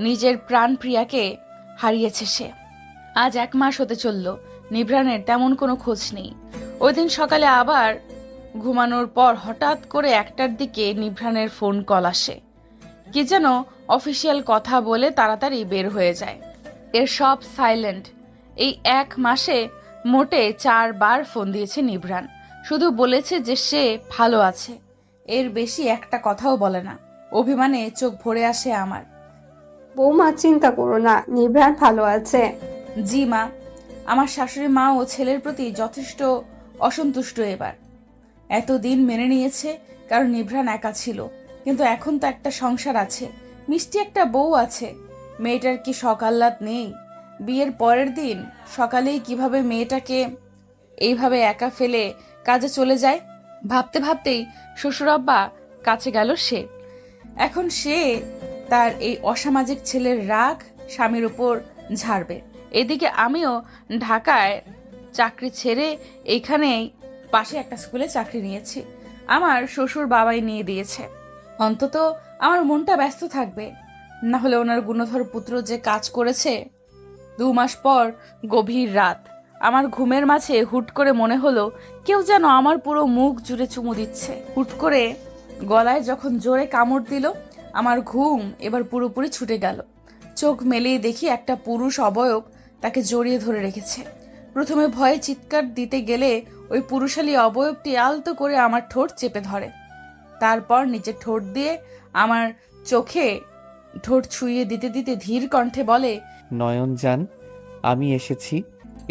A: নিজের প্রাণ প্রিয়াকে হারিয়েছে সে। আজ 1 মাস হতে চলল, নিভ্রাণের তেমন কোনো খোঁজ নেই। ওই দিন সকালে আবার ঘুমানোর পর হঠাৎ করে 1টার দিকে নিভ্রাণের ফোন কল আসে। কি যেন অফিসিয়াল কথা বলে তাড়াতাড়ি বের হয়ে যায়। এর সব সাইলেন্ট। এই 1 মাসে মোটে 4 বার ফোন দিয়েছে নিভ্রাণ। শুধু বলেছে যে সে ভালো আছে, এর বেশি একটা কথাও বলে না। অভিমানে চোখ ভরে আসে আমার।
L: বৌমা চিন্তা করো না, নিভ্রাণ ভালো আছে।
A: জি মা। আমার শাশুড়ি মা ও ছেলের প্রতি যথেষ্ট অসন্তুষ্ট এবার। এতদিন মেনে নিয়েছে কারণ নিভ্রাণ একা ছিল, কিন্তু এখন তো একটা সংসার আছে, মিষ্টি একটা বউ আছে। মেয়েটার কি শখ আহ্লাদ নেই? বিয়ের পরের দিন সকালেই কিভাবে মেয়েটাকে এইভাবে একা ফেলে কাজে চলে যায়? ভাবতে ভাবতেই শ্বশুরাব্বা কাছে গেল সে। এখন সে তার এই অসামাজিক ছেলের রাগ স্বামীর উপর ঝাড়বে। এদিকে আমিও ঢাকায় চাকরি ছেড়ে এইখানেই পাশে একটা স্কুলে চাকরি নিয়েছি। আমার শ্বশুর বাবাই নিয়ে দিয়েছে। অন্তত আমার মনটা ব্যস্ত থাকবে, না হলে ওনার গুণধর পুত্র যে কাজ করেছে। 2 মাস পর গভীর রাত, আমার ঘুমের মাঝে হুট করে মনে হলো কেউ যেন আমার পুরো মুখ জুড়ে চুমু দিচ্ছে। হুট করে গলায় যখন জোরে কামড় দিল, আমার ঘুম এবার পুরোপুরি ছুটে গেল। চোখ মেলেই দেখি একটা পুরুষ অবয়ব তাকে জড়িয়ে ধরে রেখেছে। প্রথমে ভয়ে চিৎকার দিতে গেলে ওই পুরুষালী অবয়বটি আলতো করে আমার ঠোঁট চেপে ধরে। তারপর নিচের ঠোঁট দিয়ে আমার চোখে ঠোঁট ছুঁয়ে দিতে দিতে ধীর কণ্ঠে বলে,
J: নয়ন যান, আমি এসেছি,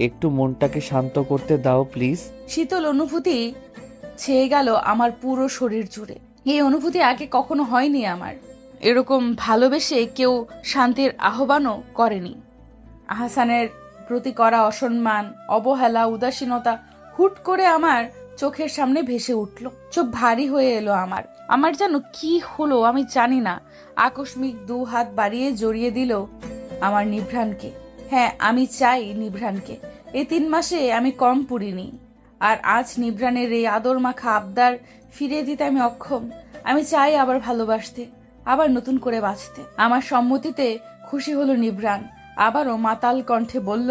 J: একটু মনটাকে শান্ত করতে দাও প্লিজ।
A: শীতল অনুভূতি ছেয়ে গেল আমার পুরো শরীর জুড়ে। এই অনুভূতি আগে কখনো হয়নি আমার। এরকম ভালোবেসে কেউ শান্তির আহ্বানও করেনি। আহসানের প্রতি করা অসম্মান, অবহেলা, উদাসীনতা হুট করে আমার চোখের সামনে ভেসে উঠল। চোখ ভারী হয়ে এলো আমার যেন কি হলো আমি জানি না। আকস্মিক 2 হাত বাড়িয়ে জড়িয়ে দিল আমার নিভ্রাণকে। হ্যাঁ, আমি চাই নিভ্রাণকে। এই 3 মাসে আমি কম পুরিনি, আর আজ নিভ্রাণের এই আদর মাখা আবদার ফিরিয়ে দিতে আমি অক্ষম। আমি চাই আবার ভালোবাসতে, আবার নতুন করে বাঁচতে। আমার সম্মতিতে খুশি হলো নিভ্রাণ। আবারও মাতাল কণ্ঠে বলল,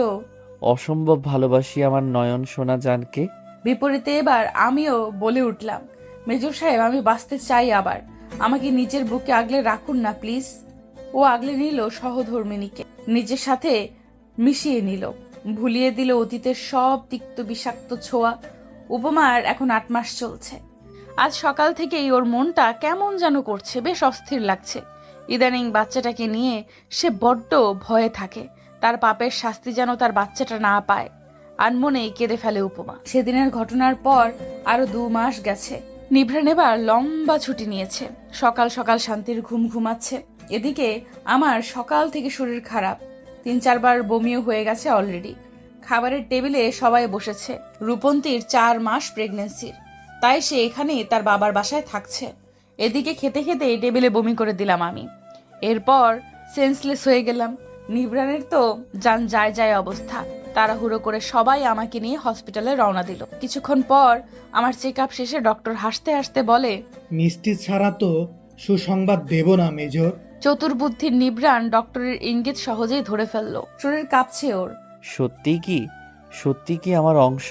J: অসম্ভব ভালোবাসি আমার নয়ন সোনা জানকে।
A: বিপরীতে এবার আমিও বলে উঠলাম, মেজর সাহেব, আমি বাঁচতে চাই আবার। আমাকে নিজের বুকে আগলে রাখুন না প্লিজ। ও আগলে নিল সহধর্মিনীকে, নিজের সাথে মিশিয়ে নিল, ভুলিয়ে দিল অতীতের সব তিক্ত বিষাক্ত ছোঁয়া। উপমার এখন 8 মাস চলছে। আজ সকাল থেকেই ওর মনটা কেমন যেন করছে, বেশ অস্থির লাগছে। ইদানিং বাচ্চাটাকে নিয়ে সে বড্ড ভয়ে থাকে, তার পাপের শাস্তি যেন তার বাচ্চাটা না পায়। আনমনেই কেঁদে ফেলে উপমা। সেদিনের ঘটনার পর আরো 2 মাস গেছে। নিভ্রান এবার লম্বা ছুটি নিয়েছে। সকাল সকাল শান্তির ঘুম ঘুমাচ্ছে। এদিকে আমার সকাল থেকে শরীর খারাপ, 3-4 বার বমিও হয়ে গেছে অলরেডি। খাবারের টেবিলে সবাই বসেছে। রূপন্তীর 4 মাস প্রেগনেন্সির, তাই সে এখানে তার বাবার বাসায় থাকছে। এদিকে খেতে খেতে টেবিলে বমি করে দিলাম আমি। এরপর সেন্সলেস হয়ে গেলাম। নিভ্রানের তো যান যায় যায় অবস্থা। তাড়াহুড়ো করে সবাই আমাকে নিয়ে হসপিটালে রওনা দিল। কিছুক্ষণ পর আমার চেক আপ শেষে ডক্টর হাসতে হাসতে বলে,
M: মিষ্টি ছাড়া তো সুসংবাদ দেব না মেজর।
A: চতুর্বুদ্ধির নিভ্রান ডক্টরের ইঙ্গিত সহজেই ধরে ফেললো। শরীর কাঁপছে ওর।
J: সত্যি কি আমার অংশ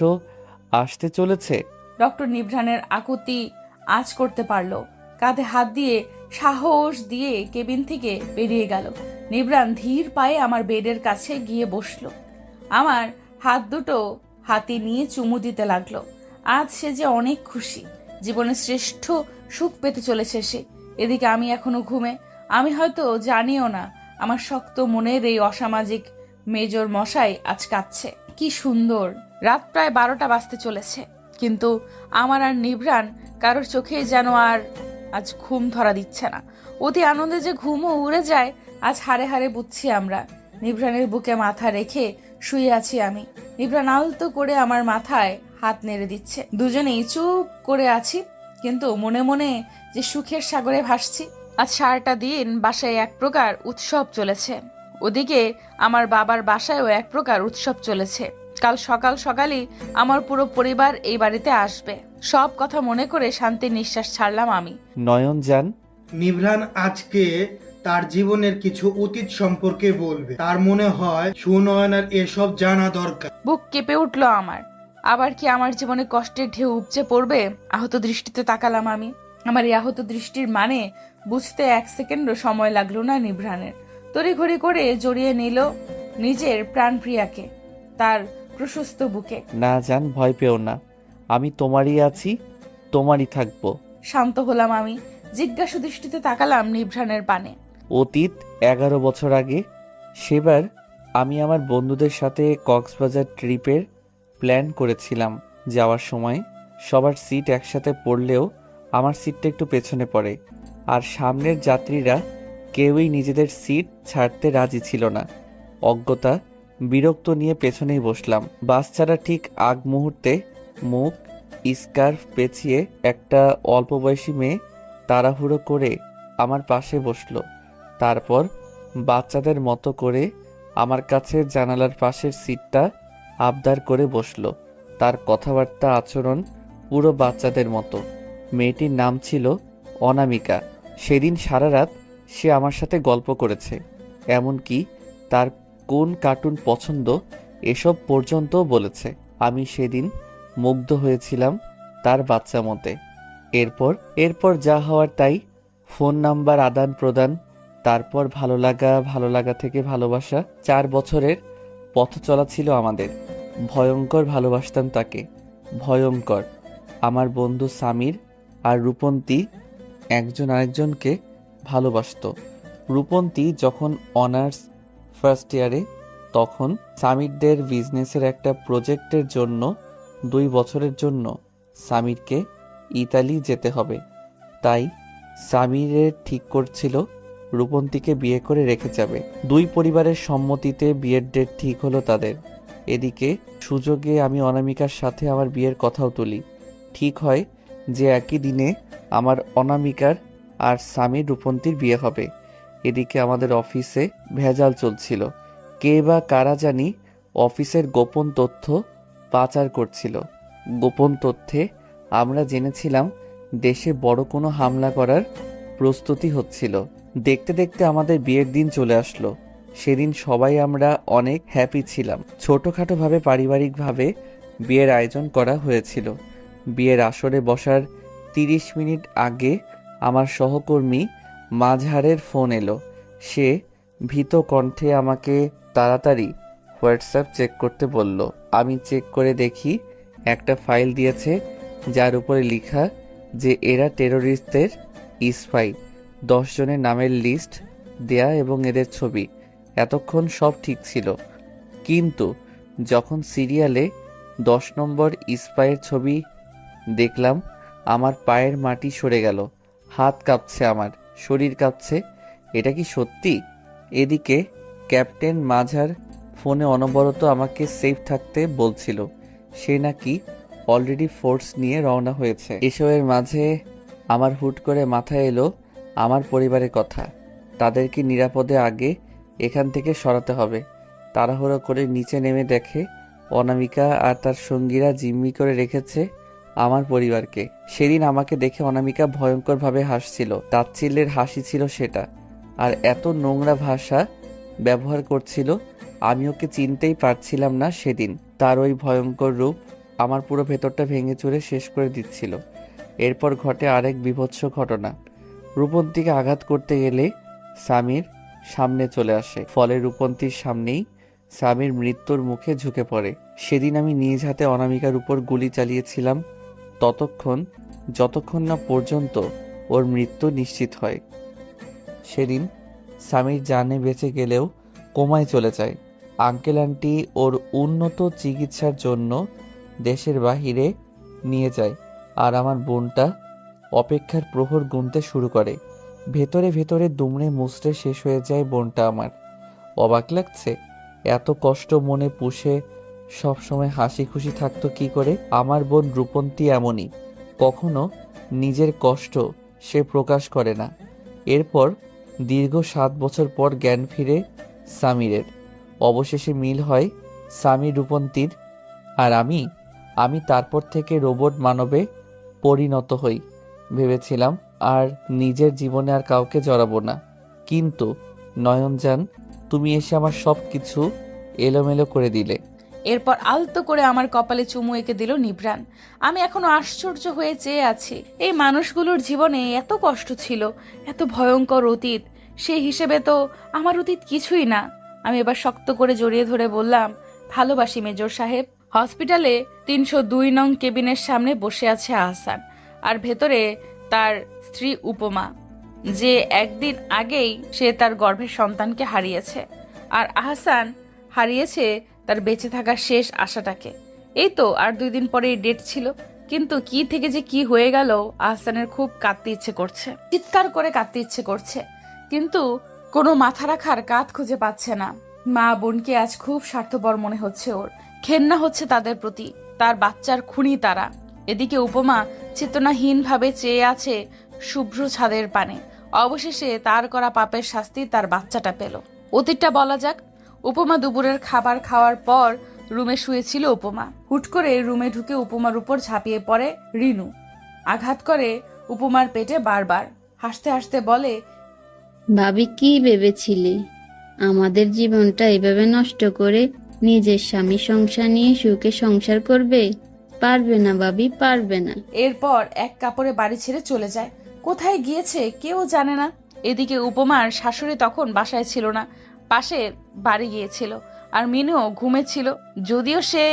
J: আসতে চলেছে?
A: ডক্টর নিভ্রানের আকুতি আঁচ করতে পারলো। কাঁধে হাত দিয়ে সাহস দিয়ে কেবিন থেকে বেরিয়ে গেল। নিভ্রান ধীর পায়ে আমার বেডের কাছে গিয়ে বসলো। আমার হাত দুটো হাতে নিয়ে চুমু দিতে লাগলো। আজ সে যে অনেক খুশি, জীবনের শ্রেষ্ঠ সুখ পেতে চলেছে সে। এদিকে আমি এখনো ঘুমে। আমি হয়তো জানিও না আমার শক্ত মনের এই অসামাজিক মেজর মশাই আজ কাঁদছে। কি সুন্দর! রাত প্রায় 12টা বাজতে চলেছে, কিন্তু আমার আর নিভ্রান কারোর চোখে যেন আর আজ ঘুম ধরা দিচ্ছে না। অতি আনন্দে যে ঘুমও উড়ে যায় আজ হাড়ে হাড়ে বুঝছি আমরা। নিভ্রানের বুকে মাথা রেখে শুয়ে আছি আমি। নিভ্রান আলতো করে আমার মাথায় হাত নেড়ে দিচ্ছে। দুজনেই চুপ করে আছি, কিন্তু মনে মনে যে সুখের সাগরে ভাসছি। আজ সারাটা দিন বাসায় এক প্রকার উৎসব চলেছে। ওদিকে আমার বাবার বাসায়ও এক প্রকার উৎসব চলেছে। কাল সকাল সকালই আমার পুরো পরিবার এই বাড়িতে আসবে। সব কথা মনে করে শান্তির নিঃশ্বাস ছাড়লাম আমি।
J: নয়ন যান,
M: নিভ্রান আজকে তার জীবনের কিছু অতীত সম্পর্কে বলবে। তার মনে হয় সুনয়নার এসব জানা দরকার।
A: বুক কেঁপে উঠলো আমার। আবার কি আমার জীবনে কষ্টের ঢেউ উপচে পড়বে? আহত দৃষ্টিতে তাকালাম আমি। আমার এই আহত দৃষ্টির মানে বুঝতে 1 সেকেন্ডও সময় লাগলো না নিভ্রানের। তড়িঘড়ি করে জড়িয়ে নিল নিজের প্রাণপ্রিয়াকে তার প্রশস্ত বুকে।
J: না যান, ভয় পেও না, আমি তোমারই আছি, তোমারই থাকবো।
A: শান্ত হলাম আমি। জিজ্ঞাসু দৃষ্টিতে তাকালাম নিভ্রানের পানে।
J: অতীত 11 বছর আগে সেবার আমি আমার বন্ধুদের সাথে কক্সবাজার ট্রিপের প্ল্যান করেছিলাম। যাওয়ার সময় সবার সিট একসাথে পড়লেও আমার সিটটা একটু পেছনে পড়ে, আর সামনের যাত্রীরা কেউই নিজেদের সিট ছাড়তে রাজি ছিল না। অজ্ঞতা বিরক্ত নিয়ে পেছনেই বসলাম। বাস ছাড়া ঠিক আগ মুহূর্তে মুখ স্কার্ফ পেঁচিয়ে একটা অল্প বয়সী মেয়ে তাড়াহুড়ো করে আমার পাশে বসলো। তারপর বাচ্চাদের মতো করে আমার কাছে জানালার পাশের সিটটা আবদার করে বসলো। তার কথাবার্তা আচরণ পুরো বাচ্চাদের মতো। মেয়েটির নাম ছিল অনামিকা। সেদিন সারা রাত সে আমার সাথে গল্প করেছে, এমনকি তার কোন কার্টুন পছন্দ এসব পর্যন্ত বলেছে। আমি সেদিন মুগ্ধ হয়েছিলাম তার বাচ্চা মতে। এরপর যা হওয়ার তাই, ফোন নাম্বার আদান প্রদান, তারপর ভালো লাগা থেকে ভালোবাসা। 4 বছরের পথ চলা ছিল আমাদের। ভয়ঙ্কর ভালোবাসতাম তাকে, ভয়ঙ্কর। আমার বন্ধু সামির আর রূপন্তী একজন আরেকজনকে ভালোবাসতো। রূপন্তী যখন অনার্স ফার্স্ট ইয়ারে, তখন সামিরদের বিজনেসের একটা প্রজেক্টের জন্য 2 বছরের জন্য সামিরকে ইতালি যেতে হবে। তাই সামিরের ঠিক করছিল রূপন্তীকে বিয়ে করে রেখে যাবে। 2 পরিবারের সম্মতিতে বিয়ের ডেট ঠিক হলো তাদের। এদিকে সুযোগে আমি অনামিকার সাথে আমার বিয়ের কথাও তুলি। ঠিক হয় যে একই দিনে আমার অনামিকার আর সামির রূপন্তীর বিয়ে হবে। এদিকে আমাদের অফিসে ভেজাল চলছিল। কে বা কারা জানি অফিসের গোপন তথ্য পাচার করছিল। গোপন তথ্যে আমরা জেনেছিলাম দেশে বড় কোনো হামলা করার প্রস্তুতি হচ্ছিল। দেখতে দেখতে আমাদের বিয়ের দিন চলে আসলো। সেদিন সবাই আমরা অনেক হ্যাপি ছিলাম। ছোটোখাটোভাবে পারিবারিকভাবে বিয়ের আয়োজন করা হয়েছিল। বিয়ের আসরে বসার 30 মিনিট আগে আমার সহকর্মী মাঝহারের ফোন এলো। সে ভীত কণ্ঠে আমাকে তাড়াতাড়ি হোয়াটসঅ্যাপ চেক করতে বলল। আমি চেক করে দেখি একটা ফাইল দিয়েছে যার উপরে লেখা যে এরা টেররিস্টদের স্পাই। 10 জনের নামের লিস্ট দেয়া এবং এদের ছবি। এতক্ষণ সব ঠিক ছিল, কিন্তু যখন সিরিয়ালে 10 নম্বর স্পাইয়ের ছবি দেখলাম আমার পায়ের মাটি সরে গেল, হাত কাঁপছে, আমার শরীর কাঁপছে। এটা কি সত্যি? এদিকে ক্যাপ্টেন মাঝার ফোনে অনবরত আমাকে সেফ থাকতে বলছিল। সে নাকি অলরেডি ফোর্স নিয়ে রওনা হয়েছে। এসবের মাঝে আমার হুট করে মাথায় এলো আমার পরিবারের কথা। তাদেরকে নিরাপদে আগে এখান থেকে সরাতে হবে। তাড়াহুড়ো করে নিচে নেমে দেখে অনামিকা আর তার সঙ্গীরা জিম্মি করে রেখেছে আমার পরিবারকে। সেদিন আমাকে দেখে অনামিকা ভয়ঙ্করভাবে হাসছিল, তাচ্ছিল্যের হাসি ছিল সেটা। আর এত নোংরা ভাষা ব্যবহার করছিল, আমি ওকে চিনতেই পারছিলাম না সেদিন। তার ওই ভয়ঙ্কর রূপ আমার পুরো ভেতরটা ভেঙে চুরে শেষ করে দিচ্ছিল। এরপর ঘটে আরেক বীভৎস ঘটনা। রূপন্তীকে আঘাত করতে গেলে স্বামীর সামনে চলে আসে, ফলে রূপন্তীর সামনেই স্বামীর মৃত্যুর মুখে ঝুঁকে পড়ে। সেদিন আমি নিজ হাতে অনামিকার উপর গুলি চালিয়েছিলাম যতক্ষণ না পর্যন্ত ওর মৃত্যু নিশ্চিত হয়। সেদিন স্বামীর জানে বেঁচে গেলেও কোমায় চলে যায়। আঙ্কেল আন্টি ওর উন্নত চিকিৎসার জন্য দেশের বাহিরে নিয়ে যায়, আর আমার বোনটা অপেক্ষার প্রহর গুনতে শুরু করে। ভেতরে ভেতরে দুমড়ে মুচড়ে শেষ হয়ে যায় বোনটা আমার। অবাক লাগছে, এত কষ্ট মনে পুষে সবসময় হাসি খুশি থাকতো কি করে? আমার বোন রূপন্তী এমনই, কখনো নিজের কষ্ট সে প্রকাশ করে না। এরপর দীর্ঘ 7 বছর পর জ্ঞান ফিরে সামিরের। অবশেষে মিল হয় সামির রূপন্তীর। আর আমি তারপর থেকে রোবট মানবে পরিণত হই। ভেবেছিলাম আর নিজের জীবনে আর কাউকে জড়াবো না, কিন্তু নয়নজান, তুমি এসে আমার সব কিছু এলোমেলো করে দিলে।
A: এরপর আলতো করে আমার কপালে চুমু এঁকে দিল নিভ্রান। আমি এখনো আশ্চর্য হয়ে চেয়ে আছি। এই মানুষগুলোর জীবনে এত কষ্ট ছিল, এত ভয়ঙ্কর অতীত। সেই হিসেবে তো আমার অতীত কিছুই না। আমি এবার শক্ত করে জড়িয়ে ধরে বললাম, ভালোবাসি মেজর সাহেব। হসপিটালে 302 নং কেবিনের সামনে বসে আছে আহসান, আর ভেতরে তার স্ত্রী উপমা, যে একদিন আগেই সে তার গর্ভের সন্তানকে হারিয়েছে। আর আহসান হারিয়েছে তার বেঁচে থাকার শেষ আশাটাকে। এই তো আর 2 দিন পরেই ডেট ছিল, কিন্তু কি থেকে যে কি হয়ে গেল। আহসানের খুব কাঁদতে ইচ্ছে করছে, চিৎকার করে কাঁদতে ইচ্ছে করছে, কিন্তু কোনো মাথা রাখার কাঁধ খুঁজে পাচ্ছে না। মা বোনকে আজ খুব স্বার্থপর মনে হচ্ছে ওর, ঘেন্না হচ্ছে তাদের প্রতি, তার বাচ্চার খুনি তারা। এদিকে উপমা চেতনাহীনভাবে চেয়ে আছে শুভ্র ছাদের পানে। অবশেষে তার করা পাপের শাস্তি তার বাচ্চাটা পেল। অতীতটা বলা যাক। উপমা দুপুরের খাবার খাওয়ার পর রুমে শুয়েছিল উপমা। হুট করে রুমে ঢুকে উপমার উপর ঝাঁপিয়ে পড়ে রিনু। আঘাত করে উপমার পেটে বারবার। হাসতে হাসতে বলে,
K: ভাবি কি ভেবেছিলে আমাদের জীবনটা এভাবে নষ্ট করে নিজের স্বামী সংসার নিয়ে সুখে সংসার করবে? পারবে না ভাবি, পারবে না।
A: এরপর এক কাপড়ে বাড়ি ছেড়ে চলে যায়। কোথায় গিয়েছে কেউ জানে না। এদিকে উপমার শাশুড়ি তখন বাসায় ছিল না, পাশে বাড়ি গিয়েছিল। আর মিনুও ঘুমেছিল। যদিও সে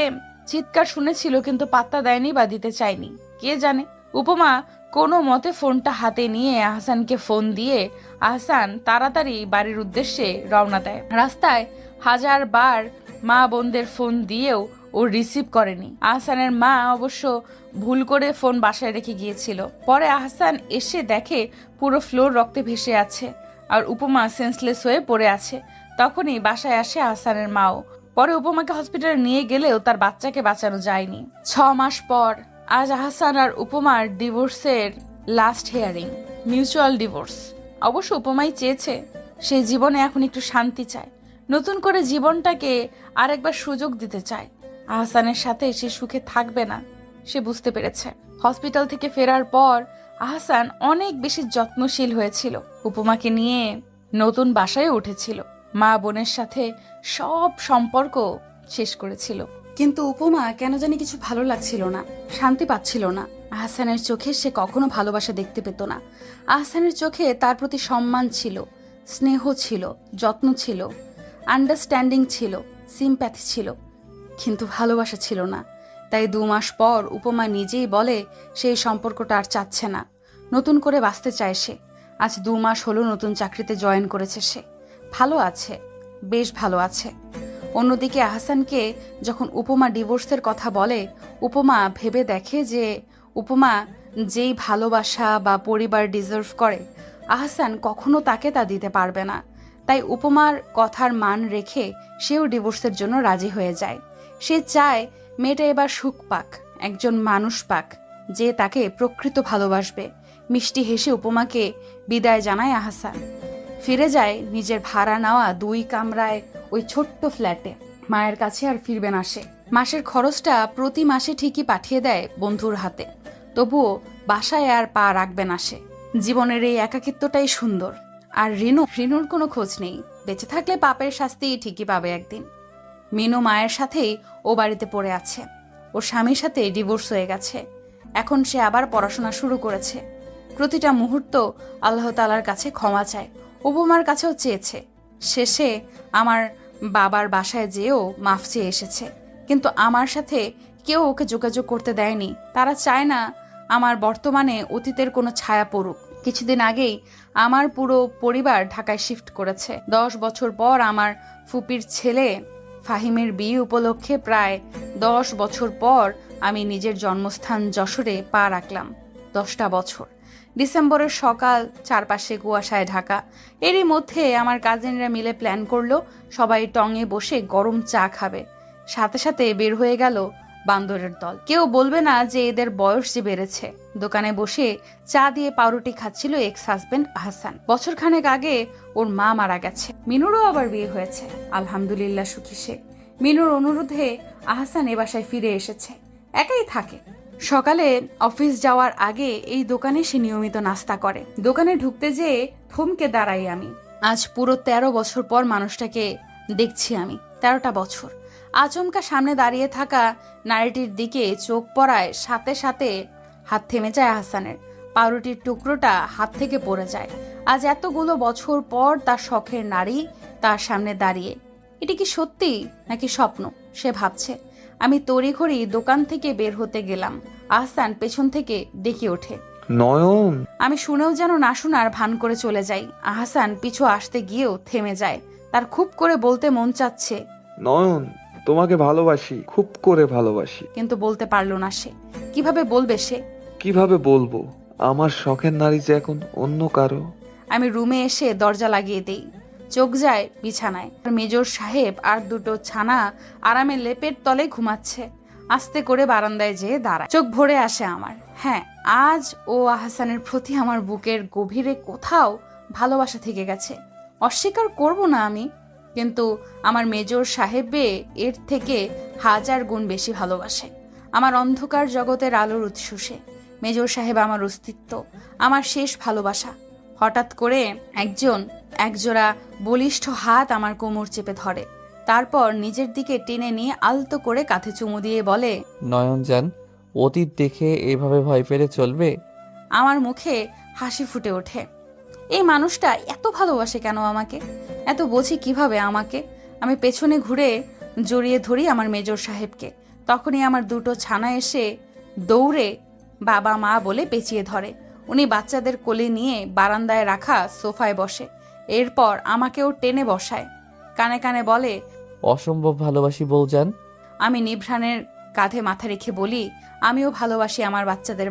A: চিৎকার শুনেছিল, কিন্তু পাত্তা দেয়নি বা দিতে চায়নি। কে জানে। উপমা কোনো মতে ফোনটা হাতে নিয়ে আহসানকে ফোন দিয়ে আহসান তাড়াতাড়ি বাড়ির উদ্দেশ্যে রওনা দেয়। রাস্তায় 1000 বার মা বোনদের ফোন দিয়েও ও রিসিভ করেনি। আহসানের মা অবশ্য ভুল করে ফোন বাসায় রেখে গিয়েছিল। পরে আহসান এসে দেখে পুরো ফ্লোর রক্তে ভেসে আছে, আর উপমা সেন্সলেস হয়ে পড়ে আছে। তখনই বাসায় আসে আহসানের মাও। পরে উপমাকে হসপিটালে নিয়ে গেলেও তার বাচ্চাকে বাঁচানো যায়নি। 6 মাস পর আজ আহসান আর উপমার ডিভোর্সের লাস্ট হিয়ারিং, মিউচুয়াল ডিভোর্স। অবশ্য উপমাই চেয়েছে, সে জীবনে এখন একটু শান্তি চায়, নতুন করে জীবনটাকে আরেকবার সুযোগ দিতে চায়। আহসানের সাথে সে সুখে থাকবে না, সে বুঝতে পেরেছে। হসপিটাল থেকে ফেরার পর আহসান অনেক বেশি যত্নশীল হয়েছিল। উপমাকে নিয়ে নতুন বাসায় উঠেছিল, মা বোনের সাথে সব সম্পর্ক শেষ করেছিল। কিন্তু উপমা কেন জানি কিছু ভালো লাগছিল না, শান্তি পাচ্ছিল না। আহসানের চোখে সে কখনো ভালোবাসা দেখতে পেত না। আহসানের চোখে তার প্রতি সম্মান ছিল, স্নেহ ছিল, যত্ন ছিল, আন্ডারস্ট্যান্ডিং ছিল, সিম্প্যাথি ছিল, কিন্তু ভালোবাসা ছিল না। তাই 2 মাস পর উপমা নিজেই বলে সেই সম্পর্কটা আর চাচ্ছে না, নতুন করে বাঁচতে চায় সে। আজ 2 মাস হলো নতুন চাকরিতে জয়েন করেছে সে, ভালো আছে, বেশ ভালো আছে। অন্যদিকে আহসানকে যখন উপমা ডিভোর্সের কথা বলে, উপমা ভেবে দেখে যে উপমা যেই ভালোবাসা বা পরিবার ডিজার্ভ করে আহসান কখনো তাকে তা দিতে পারবে না। তাই উপমার কথার মান রেখে সেও ডিভোর্সের জন্য রাজি হয়ে যায়। সে চায় মেয়েটা এবার সুখ পাক, একজন মানুষ পাক যে তাকে প্রকৃত ভালোবাসবে। মিষ্টি হেসে উপমাকে বিদায় জানায় আহসান। ফিরে যায় নিজের ভাড়া নেওয়া 2 কামরায় ওই ছোট্ট ফ্ল্যাটে। মায়ের কাছে আর ফিরবে না সে। মাসের খরচটা প্রতি মাসে ঠিকই পাঠিয়ে দেয় বন্ধুর হাতে, তবুও বাসায় আর পা রাখবে না সে। জীবনের এই একাকিত্বটাই সুন্দর। আর রিনুর কোনো খোঁজ নেই। বেঁচে থাকলে পাপের শাস্তি ঠিকই পাবে একদিন। মিনু মায়ের সাথেই ও বাড়িতে পড়ে আছে। ওর স্বামীর সাথে ডিভোর্স হয়ে গেছে। এখন সে আবার পড়াশোনা শুরু করেছে। প্রতিটা মুহূর্ত আল্লাহ তাআলার কাছে ক্ষমা চায়, উপমার কাছেও চেয়েছে। শেষে আমার বাবার বাসায় যেও মাফ চেয়ে এসেছে, কিন্তু আমার সাথে কেউ ওকে যোগাযোগ করতে দেয়নি। তারা চায় না আমার বর্তমানে অতীতের কোনো ছায়া পড়ুক। কিছুদিন আগেই আমার পুরো পরিবার ঢাকায় শিফট করেছে। 10 বছর পর আমার ফুপির ছেলে ফাহিমের বিয়ে উপলক্ষে প্রায় 10 বছর পর আমি নিজের জন্মস্থান যশোরে পা রাখলাম। 10টা বছর। ডিসেম্বরের সকাল, চারপাশে কুয়াশায় ঢাকা। এরই মধ্যে আমার কাজিনরা মিলে প্ল্যান করলো সবাই টঙে বসে গরম চা খাবে। সাথে সাথে বের হয়ে গেল বান্দরের দল। কেউ বলবে না যে এদের বয়স যে বেড়েছে। দোকানে বসে চা দিয়ে পাউরুটি খাচ্ছিল এক্স হাজবেন্ড আহসান। বছরখানেক আগে ওর মা মারা গেছে। মিনুরও আবার বিয়ে হয়েছে, আলহামদুলিল্লাহ সুখী সে। মিনুর অনুরোধে আহসান এ বাসায় ফিরে এসেছে। একাই থাকে। সকালে অফিস যাওয়ার আগে এই দোকানে সে নিয়মিত নাস্তা করে। দোকানে ঢুকতে যেয়ে থমকে দাঁড়াই আমি। আজ পুরো 13 বছর পর মানুষটাকে দেখছি আমি। 13টা বছর। আচমকা সামনে দাঁড়িয়ে থাকা নারীটির দিকে চোখ পড়ায় সাথে সাথে হাত থেমে যায় আহসানের। পাউরুটির টুকরোটা হাত থেকে পড়ে যায়। আজ এতগুলো বছর পর তার শখের নারী তার সামনে দাঁড়িয়ে। এটি কি সত্যি নাকি স্বপ্ন সে ভাবছে। আমি তড়িঘড়ি দোকান থেকে বের হতে গেলাম। আহসান পেছন থেকে ডেকে ওঠে,
B: নয়ন।
A: আমি শুনেও যেন না শোনার ভান করে চলে যাই। আহসান পিছু আসতে গিয়েও থেমে যায়। তার খুব করে বলতে মন চাচ্ছে,
B: নয়ন, তোমাকে ভালোবাসি, খুব করে ভালোবাসি।
A: কিন্তু বলতে পারল না সে। কিভাবে বলবে সে?
B: কিভাবে বলবো? আমার শখের নারী যে এখন অন্য কারো।
A: আমি রুমে এসে দরজা লাগিয়ে দেই। চোখ যায় বিছানায়। মেজর সাহেব আর 2টো ছানা আরামে লেপের তলে ঘুমাচ্ছে। আস্তে করে বারান্দায় যেয়ে দাঁড়ায়। চোখ ভরে আসে আমার। হ্যাঁ, আজ ও আহসানের প্রতি আমার বুকের গভীরে কোথাও ভালোবাসা থেকে গেছে। অস্বীকার করব না আমি, কিন্তু আমার মেজর সাহেবে এর থেকে 1000 গুণ বেশি ভালোবাসে। আমার অন্ধকার জগতের আলোর উৎস সে। মেজর সাহেব আমার অস্তিত্ব, আমার শেষ ভালোবাসা। হঠাৎ করে একজোড়া বলিষ্ঠ হাত আমার কোমর চেপে ধরে। তারপর নিজের দিকে টেনে নিয়ে আলতো করে কাঁধে চুমু দিয়ে বলে,
J: নয়নজান, অতীত দেখে এভাবে ভয় পেলে চলবে?
A: আমার মুখে হাসি ফুটে ওঠে। এই মানুষটা এত ভালোবাসে কেন আমাকে? এত বোঝে কিভাবে আমাকে? আমি পেছনে ঘুরে জড়িয়ে ধরি আমার মেজর সাহেবকে। তখনই আমার 2টো ছানা এসে দৌড়ে বাবা মা বলে পেঁচিয়ে ধরে। উনি বাচ্চাদের কোলে নিয়ে বারান্দায় রাখা সোফায় বসে। এরপর আমাকেও টেনে বসায়। কানে কানে বলে,
J: অসম্ভব ভালোবাসি বউজান।
A: আমি নিভ্রাণের কাঁধে মাথা রেখে বলি, আমিও ভালোবাসি আমার বাচ্চাদের